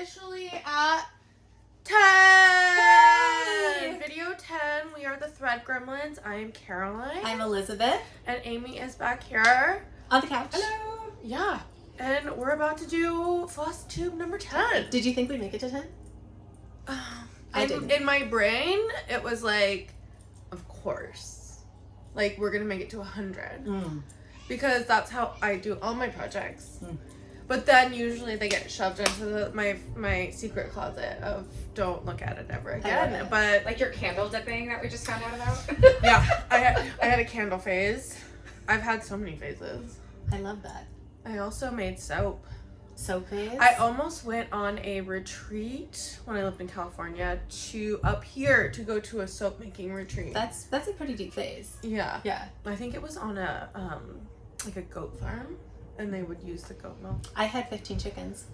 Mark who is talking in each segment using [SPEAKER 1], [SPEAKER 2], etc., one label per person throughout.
[SPEAKER 1] officially at 10!
[SPEAKER 2] Hey!
[SPEAKER 1] Video 10. We are the Thread Gremlins. I am Caroline.
[SPEAKER 2] I'm Elizabeth.
[SPEAKER 1] And Amy is back here.
[SPEAKER 2] On the couch.
[SPEAKER 1] Hello. Yeah. And we're about to do Floss Tube number 10.
[SPEAKER 2] Did you think we'd make it to 10? I didn't.
[SPEAKER 1] In my brain, it was like, of course. Like, we're going to make it to 100. Because that's how I do all my projects. But then usually they get shoved into my secret closet of don't look at it ever again. But
[SPEAKER 3] like your candle dipping that we just found out about.
[SPEAKER 1] yeah, I had a candle phase. I've had so many phases.
[SPEAKER 2] I love that.
[SPEAKER 1] I also made soap.
[SPEAKER 2] Soap phase?
[SPEAKER 1] I almost went on a retreat when I lived in California to up here to go to a soap making retreat.
[SPEAKER 2] That's a pretty deep phase.
[SPEAKER 1] Yeah.
[SPEAKER 2] Yeah.
[SPEAKER 1] I think it was on a like a goat farm. And they would use the goat milk.
[SPEAKER 2] I had 15 chickens.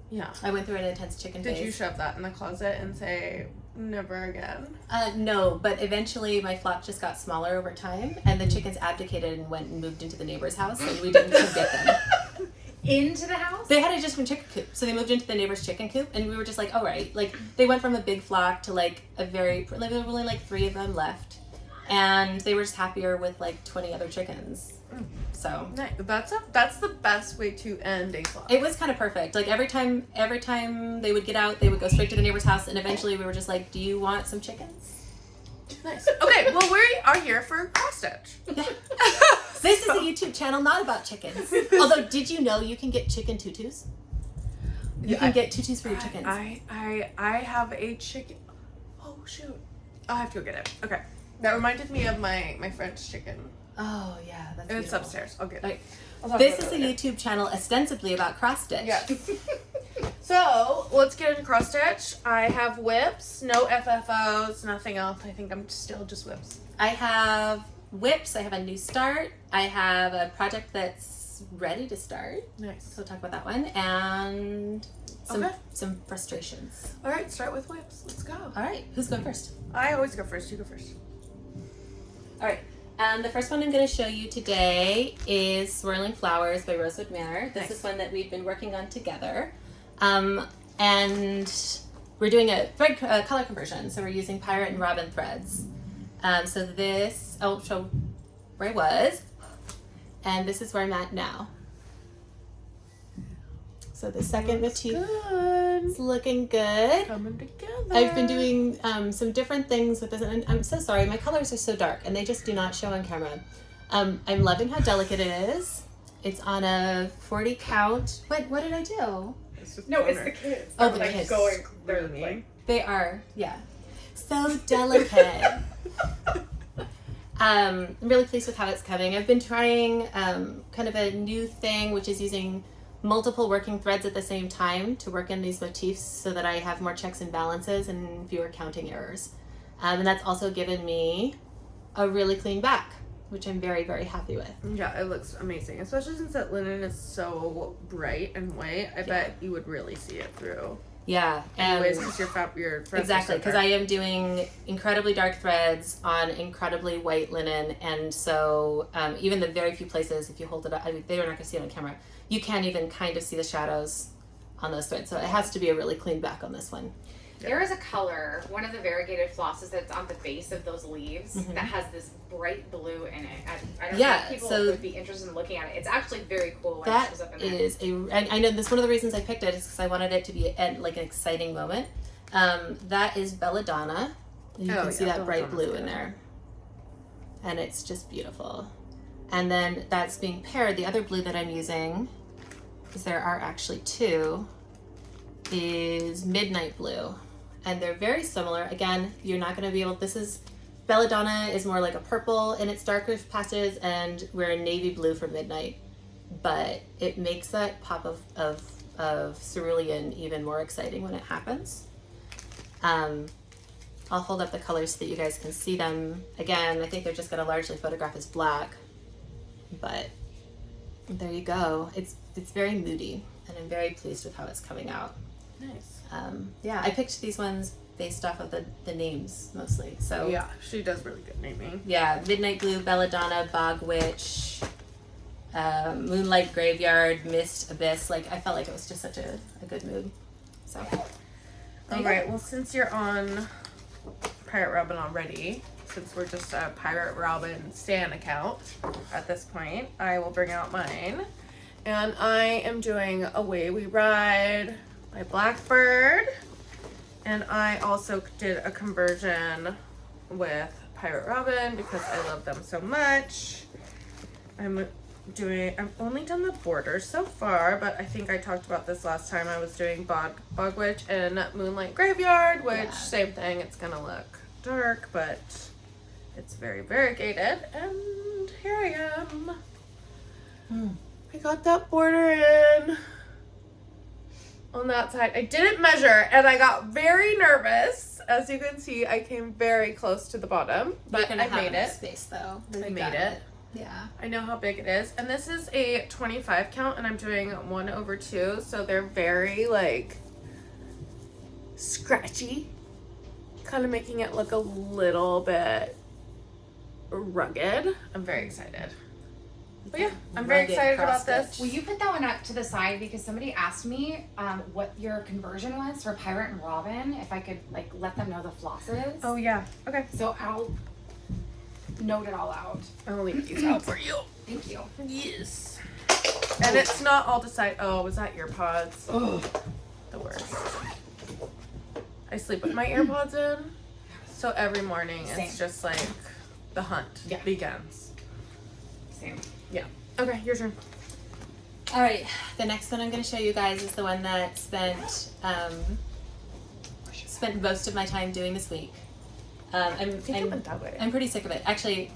[SPEAKER 1] Yeah.
[SPEAKER 2] I went through an intense chicken phase.
[SPEAKER 1] Did you shove that in the closet and say, never again?
[SPEAKER 2] No, but eventually my flock just got smaller over time, and the chickens abdicated and went and moved into the neighbor's house, and we didn't come get them.
[SPEAKER 3] Into the house?
[SPEAKER 2] They had a different chicken coop, so they moved into the neighbor's chicken coop, and we were just like, all right. Like, they went from a big flock to like a very, like, there were only like 3 of them left, and they were just happier with like 20 other chickens. So
[SPEAKER 1] nice. That's the best way to end a flock.
[SPEAKER 2] It was kind of perfect. Like every time they would get out, they would go straight to the neighbor's house, and eventually we were just like, "Do you want some chickens?"
[SPEAKER 1] Nice. Okay, well we are here for cross stitch.
[SPEAKER 2] Yeah. This is a YouTube channel not about chickens. Although, did you know you can get chicken tutus? You can get tutus for your chickens.
[SPEAKER 1] I have a chicken. Oh shoot! I'll have to go get it. Okay, that reminded me of my French chicken.
[SPEAKER 2] Oh yeah, that's
[SPEAKER 1] It's
[SPEAKER 2] beautiful.
[SPEAKER 1] upstairs. I'll get it.
[SPEAKER 2] Right.
[SPEAKER 1] This
[SPEAKER 2] is a YouTube channel ostensibly about cross stitch.
[SPEAKER 1] Yeah. So let's get into cross stitch. I have whips, no FFOs, nothing else. I think I'm still just whips.
[SPEAKER 2] I have whips. I have a new start. I have a project that's ready to start.
[SPEAKER 1] Nice.
[SPEAKER 2] So we'll talk about that one and some frustrations.
[SPEAKER 1] All right, start with whips. Let's go.
[SPEAKER 2] All right, who's going first?
[SPEAKER 1] I always go first. You go first.
[SPEAKER 2] All right. The first one I'm going to show you today is Swirling Flowers by Rosewood Manor. This is one that we've been working on together. And we're doing a thread color conversion. So we're using Pirate and Robin threads. So this, I'll show where I was. And this is where I'm at now. So the second motif is looking good.
[SPEAKER 1] Coming together.
[SPEAKER 2] I've been doing some different things with this, and I'm so sorry. My colors are so dark, and they just do not show on camera. I'm loving how delicate it is. It's on a 40 count. What did I do?
[SPEAKER 3] It's the kids.
[SPEAKER 2] Oh, the
[SPEAKER 3] like
[SPEAKER 2] kids.
[SPEAKER 3] They're like...
[SPEAKER 2] They are, yeah. So delicate. I'm really pleased with how it's coming. I've been trying kind of a new thing, which is using multiple working threads at the same time to work in these motifs so that I have more checks and balances and fewer counting errors. And that's also given me a really clean back, which I'm very, very happy with.
[SPEAKER 1] Yeah, it looks amazing, especially since that linen is so bright and white. I bet you would really see it through.
[SPEAKER 2] Yeah.
[SPEAKER 1] Anyways, because your threads
[SPEAKER 2] exactly,
[SPEAKER 1] are so
[SPEAKER 2] because I am doing incredibly dark threads on incredibly white linen, and so even the very few places, if you hold it up, they are not going to see it on camera, you can't even kind of see the shadows on those threads. So it has to be a really clean back on this one.
[SPEAKER 3] There is a color, one of the variegated flosses that's on the base of those leaves that has this bright blue in it. I don't know if people would be interested in looking at it. It's actually very cool when it shows up in there.
[SPEAKER 2] I know this, one of the reasons I picked it is because I wanted it to be like an exciting moment. That is Belladonna. You can see that bright blue in there. And it's just beautiful. And then that's being paired, the other blue that I'm using, because there are actually 2, is Midnight Blue. And they're very similar. Again, you're not going to be able, this is, Belladonna is more like a purple in its darker patches, and we're a navy blue for Midnight. But it makes that pop of cerulean even more exciting when it happens. I'll hold up the colors so that you guys can see them. Again, I think they're just going to largely photograph as black. But there you go. It's very moody, and I'm very pleased with how it's coming out.
[SPEAKER 1] Nice.
[SPEAKER 2] Yeah, I picked these ones based off of the names mostly. So
[SPEAKER 1] yeah, she does really good naming.
[SPEAKER 2] Yeah, Midnight Blue, Belladonna, Bog Witch, Moonlight Graveyard, Mist, Abyss. Like, I felt like it was just such a good mood. So.
[SPEAKER 1] All right. Well, since you're on Pirate Robin already, since we're just a Pirate Robin Stan account at this point, I will bring out mine. And I am doing Away We Ride by Blackbird. And I also did a conversion with Pirate Robin because I love them so much. I've only done the borders so far, but I think I talked about this last time. I was doing Bog Witch and Moonlight Graveyard, which same thing. It's gonna look dark, but it's very variegated. And here I am. I got that border in on that side. I didn't measure, and I got very nervous. As you can see, I came very close to the bottom, but I made it.
[SPEAKER 2] Space though.
[SPEAKER 1] I made it.
[SPEAKER 2] Yeah.
[SPEAKER 1] I know how big it is. And this is a 25 count, and I'm doing 1/2, so they're very, like, scratchy. Kind of making it look a little bit rugged. I'm very excited. But yeah, I'm very excited about this.
[SPEAKER 3] Will you put that one up to the side, because somebody asked me what your conversion was for Pirate and Robin, if I could, like, let them know the flosses.
[SPEAKER 1] Oh, yeah. Okay.
[SPEAKER 3] So I'll note it all out.
[SPEAKER 1] I'll leave these out for you.
[SPEAKER 3] Thank you.
[SPEAKER 1] Yes. And it's not all decided. Oh, was that earpods? Oh, the worst. I sleep with my earpods in, so every morning it's just like the hunt begins.
[SPEAKER 3] Same.
[SPEAKER 1] Yeah. Okay, your turn.
[SPEAKER 2] All right. The next one I'm going to show you guys is the one that spent most of my time doing this week. I'm pretty sick of it. Actually,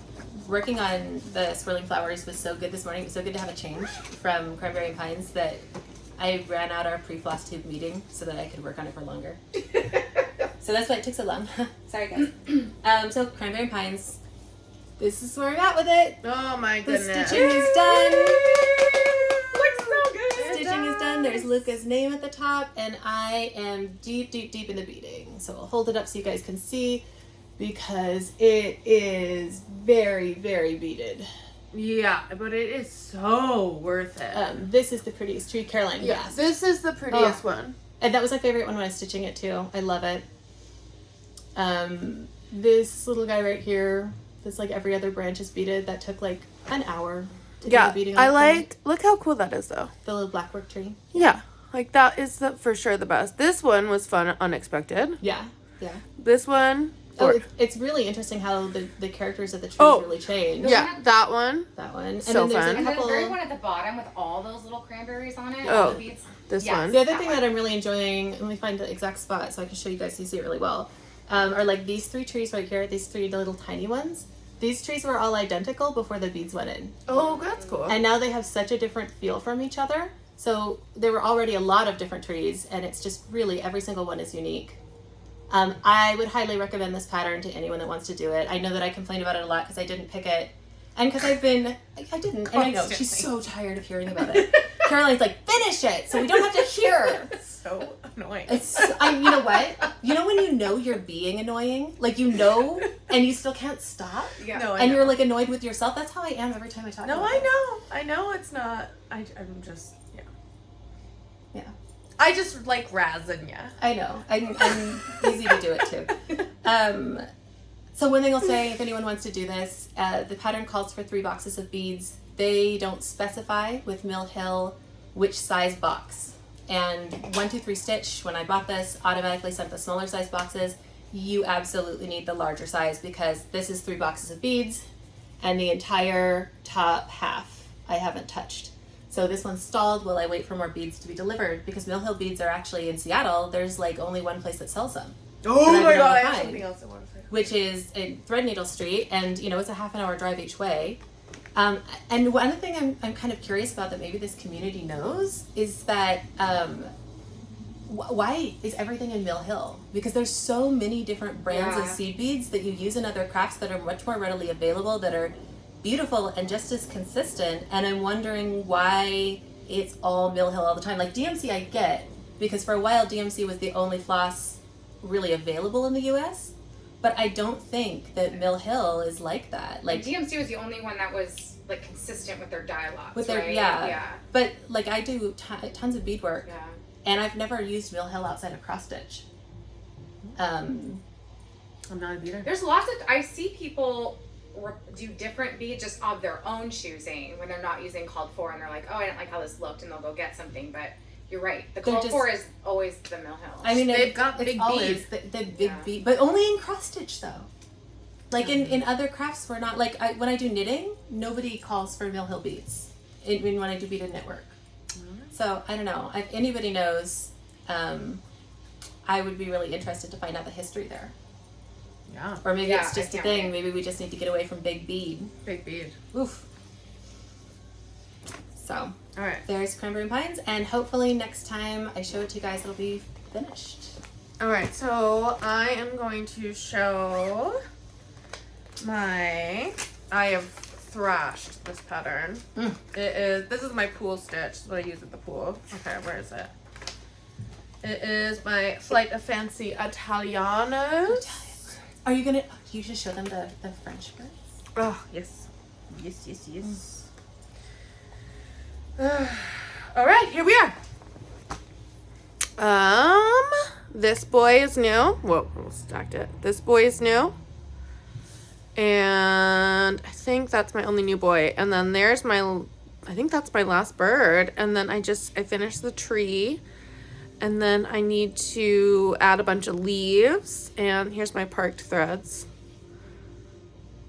[SPEAKER 2] working on the swirling flowers was so good this morning. It was so good to have a change from Cranberry and Pines that I ran out our pre-Floss Tube meeting so that I could work on it for longer. So that's why it took so long. Sorry, guys. So Cranberry and Pines, this is where I'm at with it.
[SPEAKER 1] Oh my goodness.
[SPEAKER 2] The stitching is done.
[SPEAKER 3] Looks so good.
[SPEAKER 2] Stitching is done. There's Luca's name at the top, and I am deep, deep, deep in the beading. So I'll hold it up so you guys can see, because it is very, very beaded.
[SPEAKER 1] Yeah, but it is so worth it.
[SPEAKER 2] This is the prettiest tree, Caroline.
[SPEAKER 1] Yes, this is the prettiest one.
[SPEAKER 2] And that was my favorite one when I was stitching it too. I love it. This little guy right here, that's like every other branch is beaded. That took like an hour to do the beading on.
[SPEAKER 1] Look how cool that is though.
[SPEAKER 2] The little blackwork tree.
[SPEAKER 1] Yeah, like that is for sure the best. This one was fun, unexpected.
[SPEAKER 2] Yeah, yeah.
[SPEAKER 1] This one.
[SPEAKER 2] It's really interesting how the characters of the trees really change.
[SPEAKER 1] Yeah, that one.
[SPEAKER 2] That one. And
[SPEAKER 1] so
[SPEAKER 2] then there's
[SPEAKER 1] fun.
[SPEAKER 3] And then the very one at the bottom with all those little cranberries on it.
[SPEAKER 1] Oh,
[SPEAKER 3] the beads.
[SPEAKER 1] This one.
[SPEAKER 2] The other thing that I'm really enjoying, let me find the exact spot so I can show you guys so you see it really well, are like these three trees right here, these three little tiny ones. These trees were all identical before the beads went in.
[SPEAKER 1] Oh, that's cool.
[SPEAKER 2] And now they have such a different feel from each other. So there were already a lot of different trees, and it's just really, every single one is unique. I would highly recommend this pattern to anyone that wants to do it. I know that I complained about it a lot because I didn't pick it. And because I didn't. And I know, she's so tired of hearing about it. Caroline's like, finish it so we don't have to hear.
[SPEAKER 1] It's so annoying.
[SPEAKER 2] You know what? You know when you know you're being annoying? Like, you know, and you still can't stop?
[SPEAKER 3] Yeah.
[SPEAKER 1] No,
[SPEAKER 2] and you're like annoyed with yourself? That's how I am every time I talk about it.
[SPEAKER 1] I know it's not. I'm just,
[SPEAKER 2] Yeah.
[SPEAKER 1] I just like razzing ya.
[SPEAKER 2] I know. I'm easy to do it too. So one thing I'll say, if anyone wants to do this, the pattern calls for 3 boxes of beads. They don't specify with Mill Hill which size box. And 123 Stitch, when I bought this, automatically sent the smaller size boxes. You absolutely need the larger size because this is 3 boxes of beads and the entire top half I haven't touched. So this one's stalled while I wait for more beads to be delivered because Mill Hill beads are actually in Seattle. There's like only one place that sells them.
[SPEAKER 1] Oh my god, I have something else I want to say.
[SPEAKER 2] Which is in Threadneedle Street, and you know, it's a half-an-hour drive each way. And one thing I'm kind of curious about that maybe this community knows is that why is everything in Mill Hill? Because there's so many different brands of seed beads that you use in other crafts that are much more readily available, that are beautiful and just as consistent. And I'm wondering why it's all Mill Hill all the time. Like DMC I get, because for a while DMC was the only floss really available in the US, but I don't think that Mill Hill is like that. Like
[SPEAKER 3] DMC was the only one that was like consistent with their dialogues,
[SPEAKER 2] with their
[SPEAKER 3] right?
[SPEAKER 2] But like I do tons of beadwork, And I've never used Mill Hill outside of cross stitch.
[SPEAKER 1] I'm not a beater.
[SPEAKER 3] There's lots of, I see people do different beads just of their own choosing when they're not using called for and they're like, oh, I didn't like how this looked, and they'll go get something. But you're right. The called for is always the Mill Hill.
[SPEAKER 2] I mean,
[SPEAKER 1] they've got big beads.
[SPEAKER 2] The big bead, but only in cross stitch though. Like in other crafts, we're not like when I do knitting, nobody calls for Mill Hill beads. When I do beaded knitwork. So I don't know. If anybody knows, I would be really interested to find out the history there.
[SPEAKER 1] Yeah.
[SPEAKER 2] Or maybe it's just a thing. Maybe we just need to get away from big bead.
[SPEAKER 1] Big bead.
[SPEAKER 2] Oof. So,
[SPEAKER 1] all right.
[SPEAKER 2] There's Cranberry and Pines, and hopefully next time I show it to you guys, it'll be finished.
[SPEAKER 1] All right. So I am going to show I have thrashed this pattern. This is my pool stitch that I use at the pool. Okay, where is it? It is my Flight of Fancy Italianos.
[SPEAKER 2] Are you gonna? You should show them the French birds.
[SPEAKER 1] Oh yes, yes. All right, here we are. This boy is new. Whoa, I almost stacked it. This boy is new, and I think that's my only new boy. And then there's I think that's my last bird. And then I finished the tree. And then I need to add a bunch of leaves. And here's my parked threads.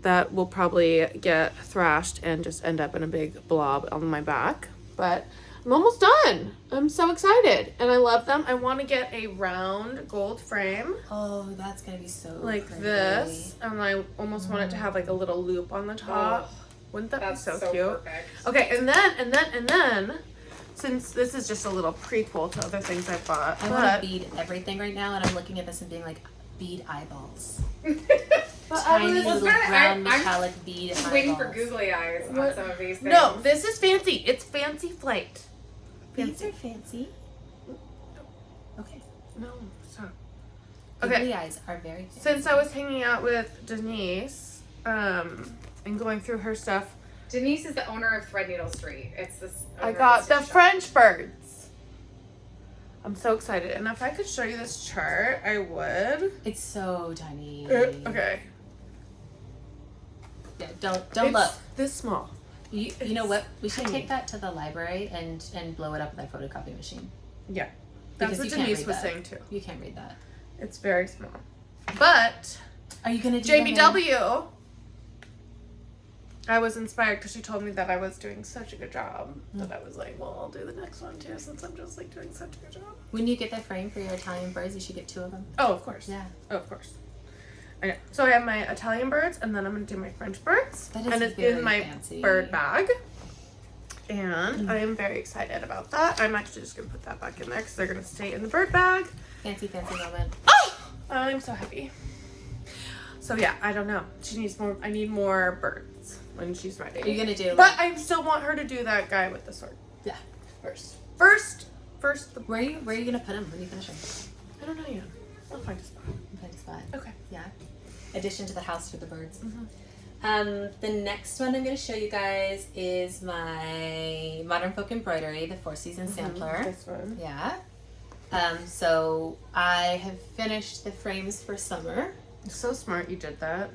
[SPEAKER 1] That will probably get thrashed and just end up in a big blob on my back. But I'm almost done. I'm so excited. And I love them. I want to get a round gold frame.
[SPEAKER 2] Oh, that's going to be so
[SPEAKER 1] like
[SPEAKER 2] pretty.
[SPEAKER 1] this. And I almost want it to have like a little loop on the top. Wouldn't that be so cute?
[SPEAKER 3] Perfect.
[SPEAKER 1] Okay, and then... Since this is just a little prequel to other things I bought.
[SPEAKER 2] I want to bead everything right now, and I'm looking at this and being like, bead eyeballs. Tiny little brown metallic bead eyeballs.
[SPEAKER 3] Waiting for googly eyes on some of these things.
[SPEAKER 1] No, this is fancy. It's fancy flight.
[SPEAKER 2] These are fancy. Okay.
[SPEAKER 1] No, stop.
[SPEAKER 2] Googly eyes are very fancy.
[SPEAKER 1] Since I was hanging out with Denise, and going through her stuff,
[SPEAKER 3] Denise is the owner of Threadneedle Street. It's this.
[SPEAKER 1] I got the French birds. I'm so excited. And if I could show you this chart, I would.
[SPEAKER 2] It's so tiny.
[SPEAKER 1] Okay.
[SPEAKER 2] Yeah, don't look.
[SPEAKER 1] This small.
[SPEAKER 2] You know what? We should take that to the library and blow it up with our photocopy machine.
[SPEAKER 1] Yeah. That's what Denise was saying too.
[SPEAKER 2] You can't read that.
[SPEAKER 1] It's very small. But
[SPEAKER 2] are you gonna do
[SPEAKER 1] JBW? I was inspired because she told me that I was doing such a good job that I was like, well, I'll do the next one too since I'm just like doing such a good job.
[SPEAKER 2] When you get the frame for your Italian birds, you should get 2 of them.
[SPEAKER 1] Oh, of course.
[SPEAKER 2] Yeah.
[SPEAKER 1] Oh, of course. I know. So I have my Italian birds and then I'm going to do my French birds.
[SPEAKER 2] That is
[SPEAKER 1] and it's in my bird bag. And I am very excited about that. I'm actually just going to put that back in there because they're going to stay in the bird bag.
[SPEAKER 2] Fancy moment.
[SPEAKER 1] Oh! I'm so happy. So yeah, I don't know. She needs more. I need more birds when she's ready.
[SPEAKER 2] Are you gonna do?
[SPEAKER 1] But I still want her to do that guy with the sword.
[SPEAKER 2] Yeah.
[SPEAKER 1] First.
[SPEAKER 2] Where are you gonna put him? Where are you finishing?
[SPEAKER 1] I don't know yet. I'll find a spot.
[SPEAKER 2] Find a spot.
[SPEAKER 1] Okay.
[SPEAKER 2] Yeah. Addition to the house for the birds.
[SPEAKER 1] Mm-hmm.
[SPEAKER 2] The next one I'm gonna show you guys is my Modern Folk Embroidery, the 4-season sampler.
[SPEAKER 1] This one.
[SPEAKER 2] Yeah. So I have finished the frames for summer.
[SPEAKER 1] So smart you did that.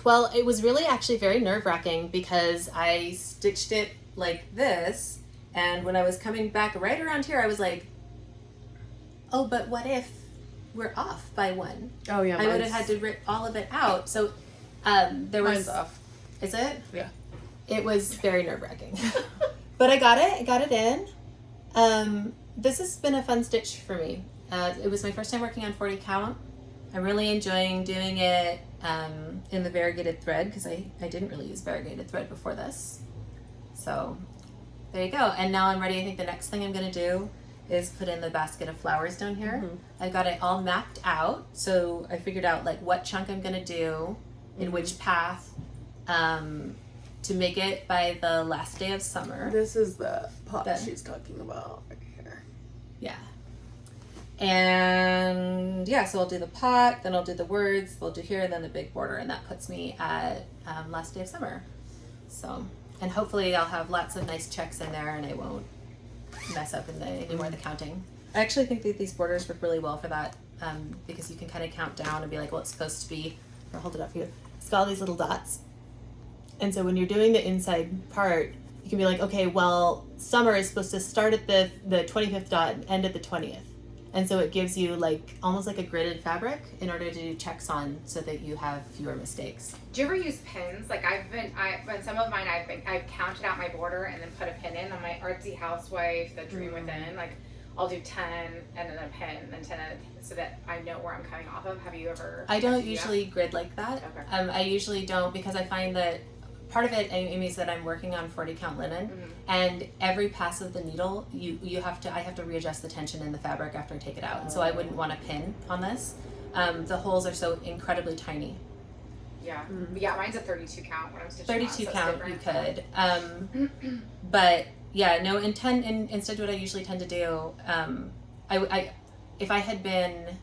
[SPEAKER 2] Well, it was really actually very nerve-wracking because I stitched it like this, and when I was coming back right around here, I was like, oh, but what if we're off by 1?
[SPEAKER 1] Oh, yeah.
[SPEAKER 2] I would have had to rip all of it out. So there was...
[SPEAKER 1] Mine's off.
[SPEAKER 2] Is it?
[SPEAKER 1] Yeah.
[SPEAKER 2] It was very nerve-wracking. But I got it in. This has been a fun stitch for me. It was my first time working on 40 count. I'm really enjoying doing it in the variegated thread because I didn't really use variegated thread before this. So there you go. And now I'm ready. I think the next thing I'm going to do is put in the basket of flowers down here. I've got it all mapped out. So I figured out like what chunk I'm going to do in which path to make it by the last day of summer.
[SPEAKER 1] This is the pot she's talking about right here.
[SPEAKER 2] Yeah. And yeah, so I'll do the pot, then I'll do the words, we'll do here, then the big border, and that puts me at last day of summer. So, and hopefully I'll have lots of nice checks in there and I won't mess up in any more of the counting. I actually think that these borders work really well for that, because you can kind of count down and be like, well, it's supposed to be, or hold it up here. It's got all these little dots. And so when you're doing the inside part, you can be like, okay, well, summer is supposed to start at the 25th dot and end at the 20th. And so it gives you like almost like a gridded fabric in order to do checks on so that you have fewer mistakes.
[SPEAKER 3] Do you ever use pins? Like when some of mine, I've counted out my border and then put a pin in. On my artsy housewife, the Dream Within, like I'll do 10 and then a pin, and then 10 and so that I know where I'm coming off of. Have you ever?
[SPEAKER 2] I don't usually grid like that.
[SPEAKER 3] Okay.
[SPEAKER 2] I usually don't, because I find that part of it, Amy, is that I'm working on 40 count linen, and every pass of the needle, I have to readjust the tension in the fabric after I take it out, and so I wouldn't want to pin on this. The holes are so incredibly tiny.
[SPEAKER 3] Yeah, yeah, mine's a 32 count when I'm stitching.
[SPEAKER 2] 32 count, you could, but yeah, no. Instead, what I usually tend to do, if I had been.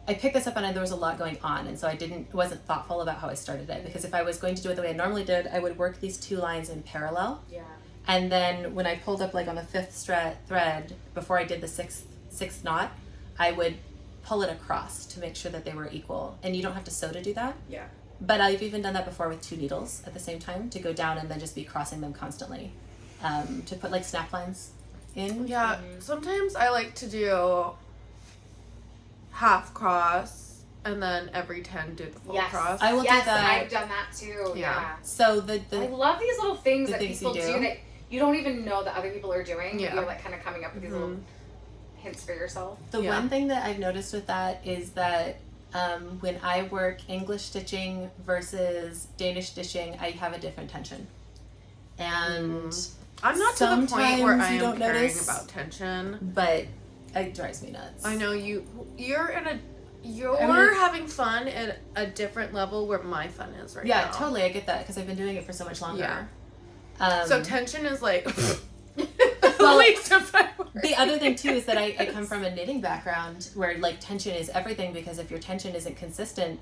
[SPEAKER 2] I picked this up and there was a lot going on, and so I wasn't thoughtful about how I started it, because if I was going to do it the way I normally did, I would work these two lines in parallel.
[SPEAKER 3] Yeah.
[SPEAKER 2] And then when I pulled up like on the 5th thread, before I did the sixth knot, I would pull it across to make sure that they were equal. And you don't have to sew to do that.
[SPEAKER 3] Yeah.
[SPEAKER 2] But I've even done that before with 2 needles at the same time, to go down and then just be crossing them constantly, to put like snap lines in.
[SPEAKER 1] Yeah, sometimes I like to do half cross and then every 10 do the full cross.
[SPEAKER 2] I will do that.
[SPEAKER 3] I've done that too. Yeah.
[SPEAKER 2] So
[SPEAKER 3] I love these little things that people
[SPEAKER 2] you
[SPEAKER 3] do that you don't even know that other people are doing.
[SPEAKER 1] Yeah.
[SPEAKER 3] You're like kind of coming up with these little hints for yourself.
[SPEAKER 2] The one thing that I've noticed with that is that when I work English stitching versus Danish stitching, I have a different tension. And
[SPEAKER 1] I'm not to the point where I
[SPEAKER 2] you
[SPEAKER 1] am
[SPEAKER 2] don't
[SPEAKER 1] caring
[SPEAKER 2] notice,
[SPEAKER 1] about tension.
[SPEAKER 2] but it drives me nuts.
[SPEAKER 1] I know you're having fun at a different level where my fun is right now.
[SPEAKER 2] Yeah, totally. I get that because I've been doing it for so much longer.
[SPEAKER 1] Yeah. So tension is like
[SPEAKER 2] well,
[SPEAKER 1] least of my worries.
[SPEAKER 2] The other thing too is that I come from a knitting background where like tension is everything, because if your tension isn't consistent,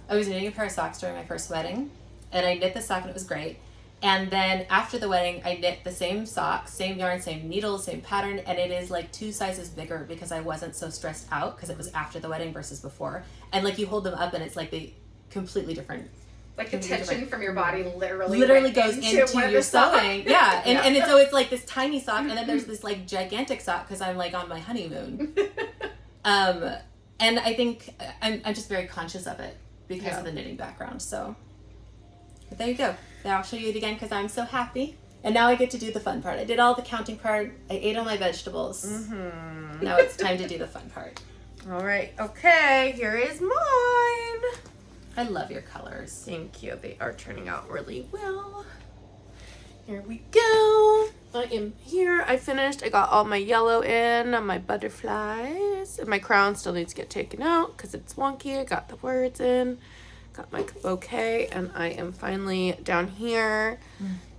[SPEAKER 2] I was knitting a pair of socks during my first wedding, and I knit the sock and it was great. And then after the wedding, I knit the same socks, same yarn, same needles, same pattern, and it is like 2 sizes bigger because I wasn't so stressed out because it was after the wedding versus before. And like you hold them up and it's like they completely different.
[SPEAKER 3] Like the tension from your body literally
[SPEAKER 2] goes into your sewing. Yeah. And so it's like this tiny sock, and then there's this like gigantic sock because I'm like on my honeymoon. And I think I'm just very conscious of it because of the knitting background. So, but there you go. Now I'll show you it again because I'm so happy. And now I get to do the fun part. I did all the counting part. I ate all my vegetables. Now it's time to do the fun part.
[SPEAKER 1] All right. Okay. Here is mine.
[SPEAKER 2] I love your colors.
[SPEAKER 1] Thank you. They are turning out really well. Here we go. I am here. I finished. I got all my yellow in on my butterflies. And my crown still needs to get taken out because it's wonky. I got the words in. Got my bouquet. And I am finally down here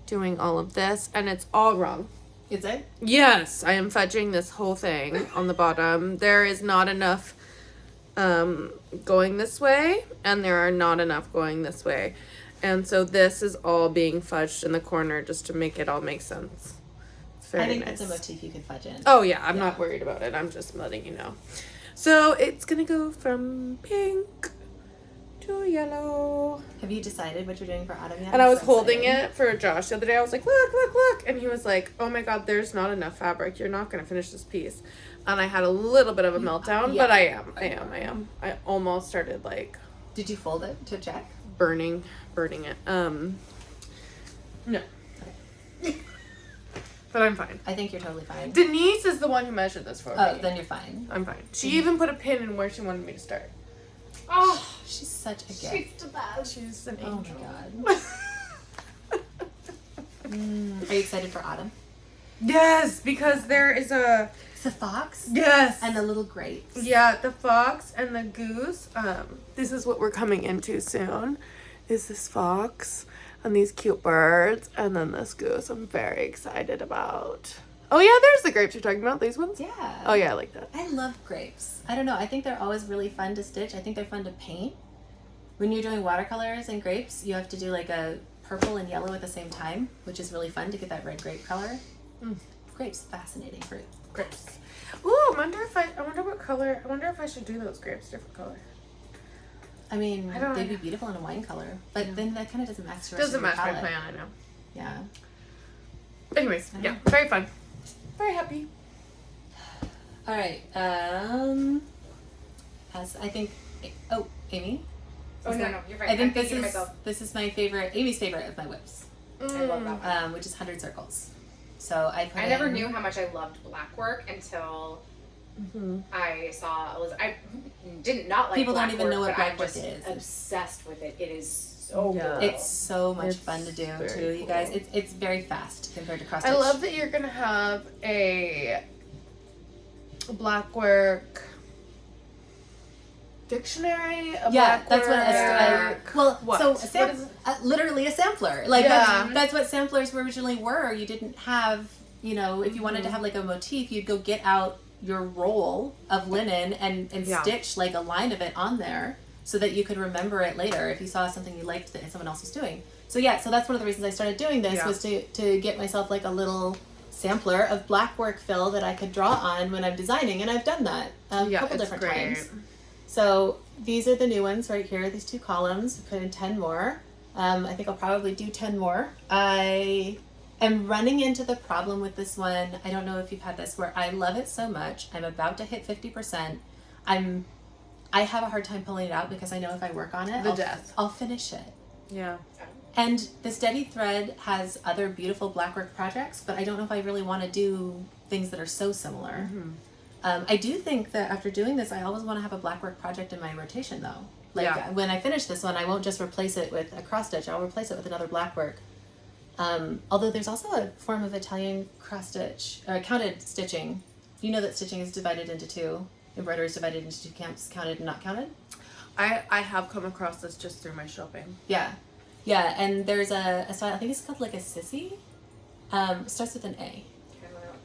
[SPEAKER 1] doing all of this. And it's all wrong.
[SPEAKER 2] Is it?
[SPEAKER 1] Yes. I am fudging this whole thing on the bottom. There is not enough going this way, and there are not enough going this way, and so this is all being fudged in the corner just to make it all make sense. It's very
[SPEAKER 2] I think
[SPEAKER 1] nice.
[SPEAKER 2] that's a motif you can fudge in.
[SPEAKER 1] Oh yeah, I'm not worried about it. I'm just letting you know. So it's gonna go from pink to yellow.
[SPEAKER 2] Have you decided what you're doing for autumn yet?
[SPEAKER 1] And I was holding it for Josh the other day. I was like, look, look, look, and he was like, oh my god, there's not enough fabric. You're not gonna finish this piece. And I had a little bit of a meltdown, but I am. I almost started like.
[SPEAKER 2] Did you fold it to check?
[SPEAKER 1] Burning it. No. Okay. But I'm fine.
[SPEAKER 2] I think you're totally fine.
[SPEAKER 1] Denise is the one who measured this for me.
[SPEAKER 2] Oh, then you're fine.
[SPEAKER 1] I'm fine. She even put a pin in where she wanted me to start.
[SPEAKER 3] Oh,
[SPEAKER 2] she's such a gift.
[SPEAKER 3] she's the best.
[SPEAKER 1] She's an angel.
[SPEAKER 2] Oh my god. Are you excited for autumn?
[SPEAKER 1] Yes, because there is a.
[SPEAKER 2] The fox?
[SPEAKER 1] Yes.
[SPEAKER 2] And the little grapes.
[SPEAKER 1] Yeah, the fox and the goose. This is what we're coming into soon. Is this fox and these cute birds and then this goose I'm very excited about. Oh yeah, there's the grapes you're talking about, these ones?
[SPEAKER 2] Yeah.
[SPEAKER 1] Oh yeah, I like that.
[SPEAKER 2] I love grapes. I don't know, I think they're always really fun to stitch. I think they're fun to paint. When you're doing watercolors and grapes, you have to do like a purple and yellow at the same time, which is really fun to get that red grape color. grapes, fascinating fruit.
[SPEAKER 1] Grapes. Ooh, I wonder what color. I wonder if I should do those grapes different color.
[SPEAKER 2] I mean, they'd be beautiful in a wine color, but then that kind of doesn't match the rest
[SPEAKER 1] Doesn't
[SPEAKER 2] of your
[SPEAKER 1] match my
[SPEAKER 2] palette.
[SPEAKER 1] plan, I know.
[SPEAKER 2] Yeah.
[SPEAKER 1] Anyways, yeah, very fun. Very happy.
[SPEAKER 2] All right. As I think. Oh, Amy.
[SPEAKER 3] Oh no, you're right.
[SPEAKER 2] I think this is my favorite. Amy's favorite of my whips.
[SPEAKER 3] I love that one.
[SPEAKER 2] Which is 100 circles. So I
[SPEAKER 3] never knew how much I loved Blackwork until I saw Elizabeth. I did not like
[SPEAKER 2] people
[SPEAKER 3] Blackwork,
[SPEAKER 2] don't even know what Blackwork
[SPEAKER 3] I'm
[SPEAKER 2] is.
[SPEAKER 3] Obsessed with it. It is so cool.
[SPEAKER 2] It's so much fun to do too, you guys. It's very fast compared to cross stitch.
[SPEAKER 1] I love that you're gonna have a Blackwork dictionary.
[SPEAKER 2] That's what literally a sampler. Like that's what samplers originally were. You didn't have, if you wanted to have like a motif, you'd go get out your roll of linen and stitch like a line of it on there so that you could remember it later if you saw something you liked that someone else was doing. So that's one of the reasons I started doing this was to get myself like a little sampler of Blackwork fill that I could draw on when I'm designing, and I've done that a couple different times. So these are the new ones right here, these 2 columns. Put in 10 more. I think I'll probably do 10 more. I am running into the problem with this one. I don't know if you've had this, where I love it so much. I'm about to hit 50%. I have a hard time pulling it out because I know if I work on it, I'll finish it.
[SPEAKER 1] Yeah.
[SPEAKER 2] And the Steady Thread has other beautiful Blackwork projects, but I don't know if I really want to do things that are so similar. I do think that after doing this, I always want to have a Blackwork project in my rotation, though. When I finish this one, I won't just replace it with a cross stitch. I'll replace it with another Blackwork. Although there's also a form of Italian cross stitch, or counted stitching. You know that stitching is divided into 2. Embroidery is divided into 2 camps, counted and not counted.
[SPEAKER 1] I have come across this just through my shopping.
[SPEAKER 2] Yeah, and there's a style, I think it's called like a sissy. Starts with an A.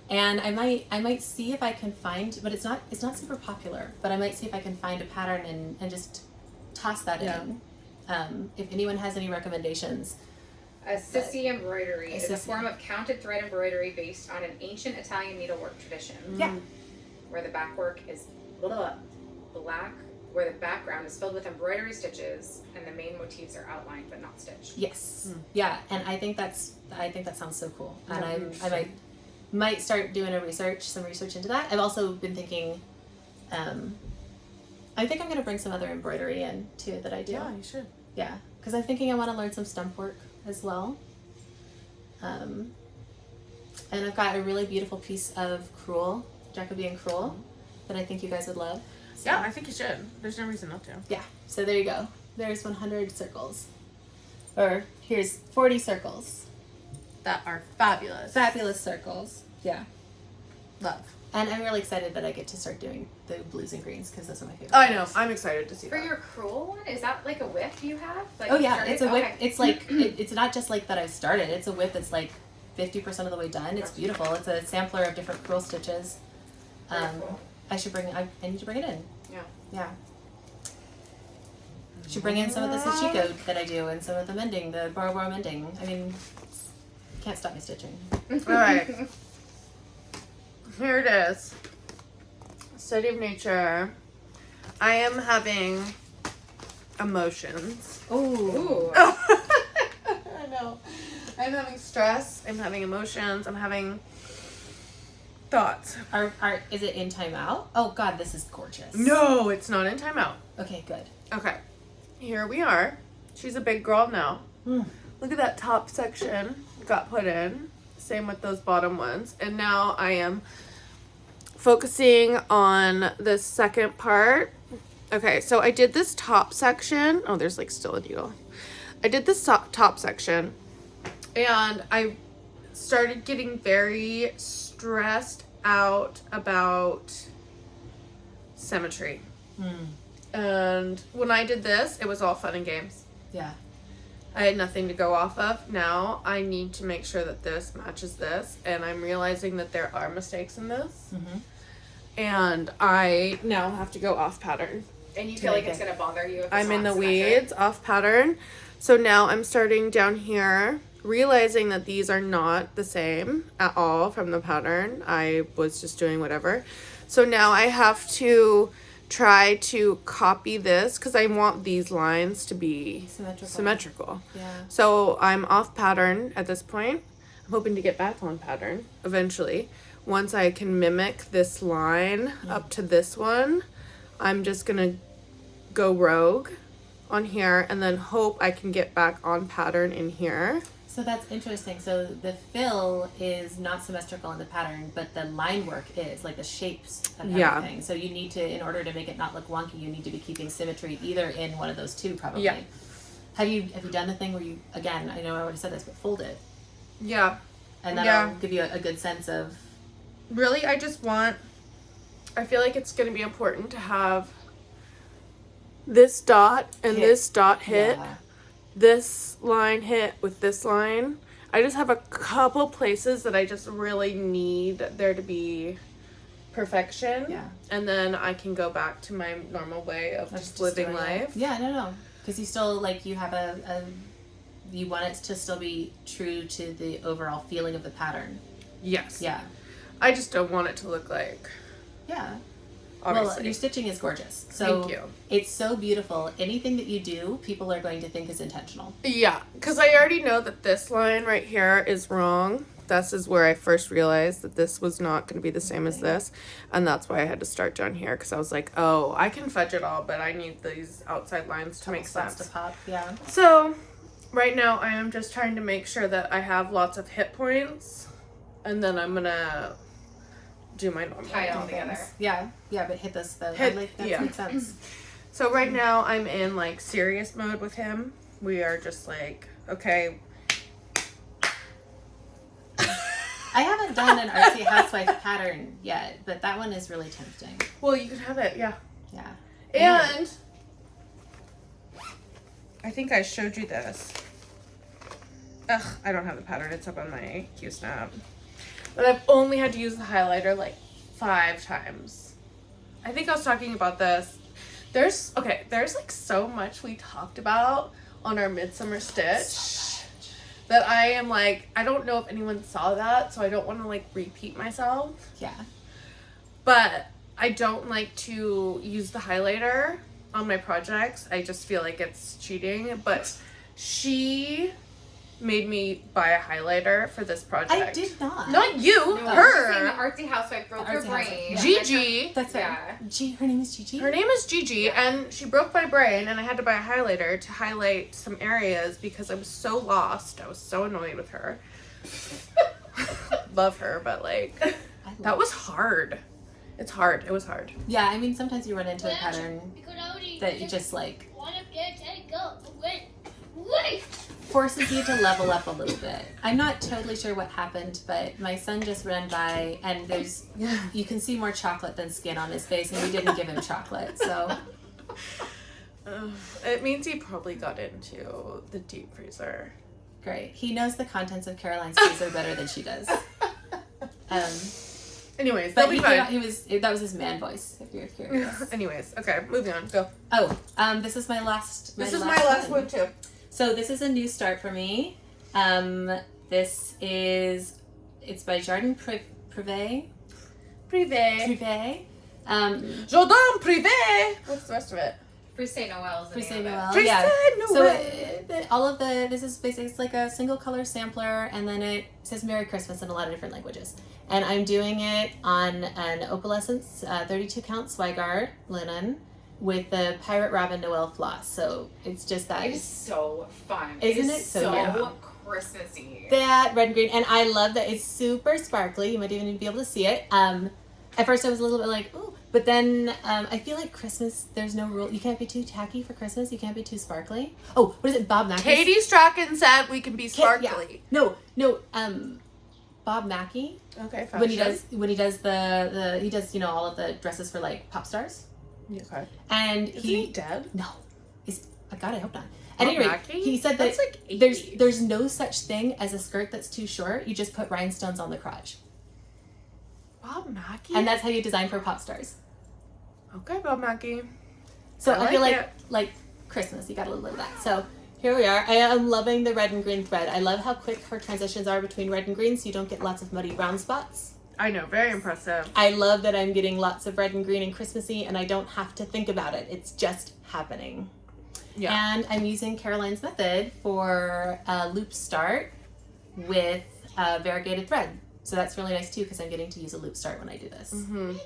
[SPEAKER 2] And I might see if I can find, but it's not super popular, but I might see if I can find a pattern and just toss that in. If anyone has any recommendations.
[SPEAKER 3] A sissy embroidery is a form of counted thread embroidery based on an ancient Italian needlework tradition.
[SPEAKER 2] Yeah.
[SPEAKER 3] Where the backwork is black, where the background is filled with embroidery stitches and the main motifs are outlined but not stitched.
[SPEAKER 2] Yes. Yeah, and I think that sounds so cool. And I might start doing some research into that. I've also been thinking, I think I'm going to bring some other embroidery in too that I do.
[SPEAKER 1] Yeah, you should.
[SPEAKER 2] Yeah, because I'm thinking I want to learn some stump work as well. And I've got a really beautiful piece of crewel, Jacobean crewel, that I think you guys would love. So,
[SPEAKER 1] yeah, I think you should. There's no reason not to.
[SPEAKER 2] Yeah, so there you go. There's 100 circles. Or here's 40 circles.
[SPEAKER 1] That are fabulous.
[SPEAKER 2] Fabulous circles. Yeah.
[SPEAKER 1] Love.
[SPEAKER 2] And I'm really excited that I get to start doing the blues and greens because those are my favorite.
[SPEAKER 1] Oh, I know. I'm excited to see
[SPEAKER 3] For your crewel one, is that like a whip you have?
[SPEAKER 2] Like it's a whip. Okay. It's like, it's not just like that I've started. It's a whip that's like 50% of the way done. It's beautiful. It's a sampler of different crewel stitches. Cool. I need to bring it in. Yeah. Should bring in some of the Stitchico that I do and some of the mending, the Boro mending. I mean, can't stop me stitching.
[SPEAKER 1] All right. Here it is. Study of nature. I am having emotions.
[SPEAKER 2] Ooh.
[SPEAKER 1] I know. I'm having stress. I'm having emotions. I'm having thoughts.
[SPEAKER 2] Is it in timeout? Oh God, this is gorgeous.
[SPEAKER 1] No, it's not in timeout.
[SPEAKER 2] Okay, good.
[SPEAKER 1] Okay. Here we are. She's a big girl now. Look at that top section got put in. Same with those bottom ones. And now I am focusing on the second part. Okay, so I did this top section. Oh, there's like still a needle. I did this top section and I started getting very stressed out about symmetry. And when I did this, it was all fun and games.
[SPEAKER 2] Yeah.
[SPEAKER 1] I had nothing to go off of. Now I need to make sure that this matches this, and I'm realizing that there are mistakes in this. And I now have to go off pattern.
[SPEAKER 3] And you feel like it's going to bother you if it's
[SPEAKER 1] I'm in the
[SPEAKER 3] symmetric?
[SPEAKER 1] weeds, off pattern. So now I'm starting down here. realizing that these are not the same at all from the pattern. I was just doing whatever. So now I have to try to copy this because I want these lines to be symmetrical.
[SPEAKER 2] Yeah.
[SPEAKER 1] So I'm off pattern at this point. I'm hoping to get back on pattern eventually. Once I can mimic this line up to this one, I'm just gonna go rogue on here and then hope I can get back on pattern in here.
[SPEAKER 2] So that's interesting. So the fill is not symmetrical in the pattern, but the line work is, like the shapes of everything. So you need to, in order to make it not look wonky, you need to be keeping symmetry either in one of those two, probably.
[SPEAKER 1] Yeah.
[SPEAKER 2] Have you done the thing where you, again, I know I already said this, but fold it?
[SPEAKER 1] Yeah.
[SPEAKER 2] And that'll give you a good sense of...
[SPEAKER 1] Really, I feel like it's going to be important to have this dot and this dot hit.
[SPEAKER 2] Yeah.
[SPEAKER 1] This line hit with this line. I just have a couple places that I just really need there to be perfection.
[SPEAKER 2] Yeah.
[SPEAKER 1] And then I can go back to my normal way of just living life.
[SPEAKER 2] Yeah, no. Because you still, like, you have you want it to still be true to the overall feeling of the pattern.
[SPEAKER 1] Yes.
[SPEAKER 2] Yeah.
[SPEAKER 1] I just don't want it to look like...
[SPEAKER 2] Yeah.
[SPEAKER 1] Obviously.
[SPEAKER 2] Well, your stitching is gorgeous. So
[SPEAKER 1] Thank you.
[SPEAKER 2] It's so beautiful. Anything that you do, people are going to think is intentional.
[SPEAKER 1] Yeah, because I already know that this line right here is wrong. This is where I first realized that this was not going to be the same as this. And that's why I had to start down here, because I was like, oh, I can fudge it all, but I need these outside lines to make sense.
[SPEAKER 2] To pop, yeah.
[SPEAKER 1] So, right now I am just trying to make sure that I have lots of hit points. And then I'm going to... do my normal
[SPEAKER 3] tie it all together.
[SPEAKER 2] Yeah, but hit this though.
[SPEAKER 1] That
[SPEAKER 2] makes sense.
[SPEAKER 1] So right now I'm in like serious mode with him. We are just like, okay.
[SPEAKER 2] I haven't done an artsy housewife pattern yet, but that one is really tempting.
[SPEAKER 1] Well, you can have it, yeah.
[SPEAKER 2] Yeah.
[SPEAKER 1] And I think I showed you this. Ugh, I don't have the pattern. It's up on my Q-Snap. But I've only had to use the highlighter like 5 times. I think I was talking about this. There's like so much we talked about on our MidSummer stitch that I am like, I don't know if anyone saw that, so I don't want to like repeat myself.
[SPEAKER 2] Yeah.
[SPEAKER 1] But I don't like to use the highlighter on my projects. I just feel like it's cheating. But she made me buy a highlighter for this project.
[SPEAKER 2] I did not.
[SPEAKER 1] Not you,
[SPEAKER 3] No,
[SPEAKER 1] her.
[SPEAKER 3] saying the artsy housewife broke her brain.
[SPEAKER 1] Gigi.
[SPEAKER 2] That's right.
[SPEAKER 3] Yeah.
[SPEAKER 2] Her name is Gigi?
[SPEAKER 1] Her name is Gigi, and she broke my brain, and I had to buy a highlighter to highlight some areas because I was so lost. I was so annoyed with her. Love her, but like, that was hard. It's hard. It was hard.
[SPEAKER 2] Yeah, I mean, sometimes you run into a pattern that you just like forces you to level up a little bit. I'm not totally sure what happened, but my son just ran by and you can see more chocolate than skin on his face, and we didn't give him chocolate, so.
[SPEAKER 1] It means he probably got into the deep freezer.
[SPEAKER 2] Great. He knows the contents of Caroline's freezer better than she does.
[SPEAKER 1] Anyways,
[SPEAKER 2] but
[SPEAKER 1] that'll be fine.
[SPEAKER 2] That was his man voice, if you're curious.
[SPEAKER 1] Anyways, okay, moving on. Go.
[SPEAKER 2] Oh, this is my last.
[SPEAKER 1] This is my last one too.
[SPEAKER 2] So this is a new start for me. It's by Jardin Prive.
[SPEAKER 1] Prive.
[SPEAKER 2] Jardin
[SPEAKER 1] Prive. What's the rest of it?
[SPEAKER 3] Frise Noel is the
[SPEAKER 2] Frise
[SPEAKER 3] name of
[SPEAKER 2] Noel.
[SPEAKER 3] it.
[SPEAKER 2] Yeah.
[SPEAKER 1] Noel.
[SPEAKER 2] This is basically, it's like a single color sampler, and then it says Merry Christmas in a lot of different languages. And I'm doing it on an opalescence 32 count Zweigart linen with the Pirate Robin Noel floss. So it's just that.
[SPEAKER 3] It is so fun.
[SPEAKER 2] Isn't it so
[SPEAKER 3] Christmassy?
[SPEAKER 2] That red and green, and I love that it's super sparkly. You might even be able to see it. At first I was a little bit like, ooh, but then I feel like Christmas, there's no rule. You can't be too tacky for Christmas. You can't be too sparkly. Oh, what is it? Bob Mackey.
[SPEAKER 1] Katie Strachan said we can be sparkly.
[SPEAKER 2] No. Bob Mackey.
[SPEAKER 1] Okay, fashion.
[SPEAKER 2] When he does all of the dresses for like pop stars.
[SPEAKER 1] Okay.
[SPEAKER 2] And
[SPEAKER 1] Isn't he dead?
[SPEAKER 2] No. God, I hope not. At any rate, he said that
[SPEAKER 1] that's like 80s.
[SPEAKER 2] there's no such thing as a skirt that's too short. You just put rhinestones on the crotch.
[SPEAKER 1] Bob Mackey?
[SPEAKER 2] And that's how you design for pop stars.
[SPEAKER 1] Okay, Bob Mackey.
[SPEAKER 2] So I feel
[SPEAKER 1] like
[SPEAKER 2] like Christmas, you got a little bit of that. So Here we are. I am loving the red and green thread. I love how quick her transitions are between red and green so you don't get lots of muddy brown spots.
[SPEAKER 1] I know, very impressive.
[SPEAKER 2] I love that I'm getting lots of red and green and Christmassy and I don't have to think about it. It's just happening. Yeah. And I'm using Caroline's method for a loop start with variegated thread. So that's really nice too because I'm getting to use a loop start when I do this.
[SPEAKER 1] Mm-hmm.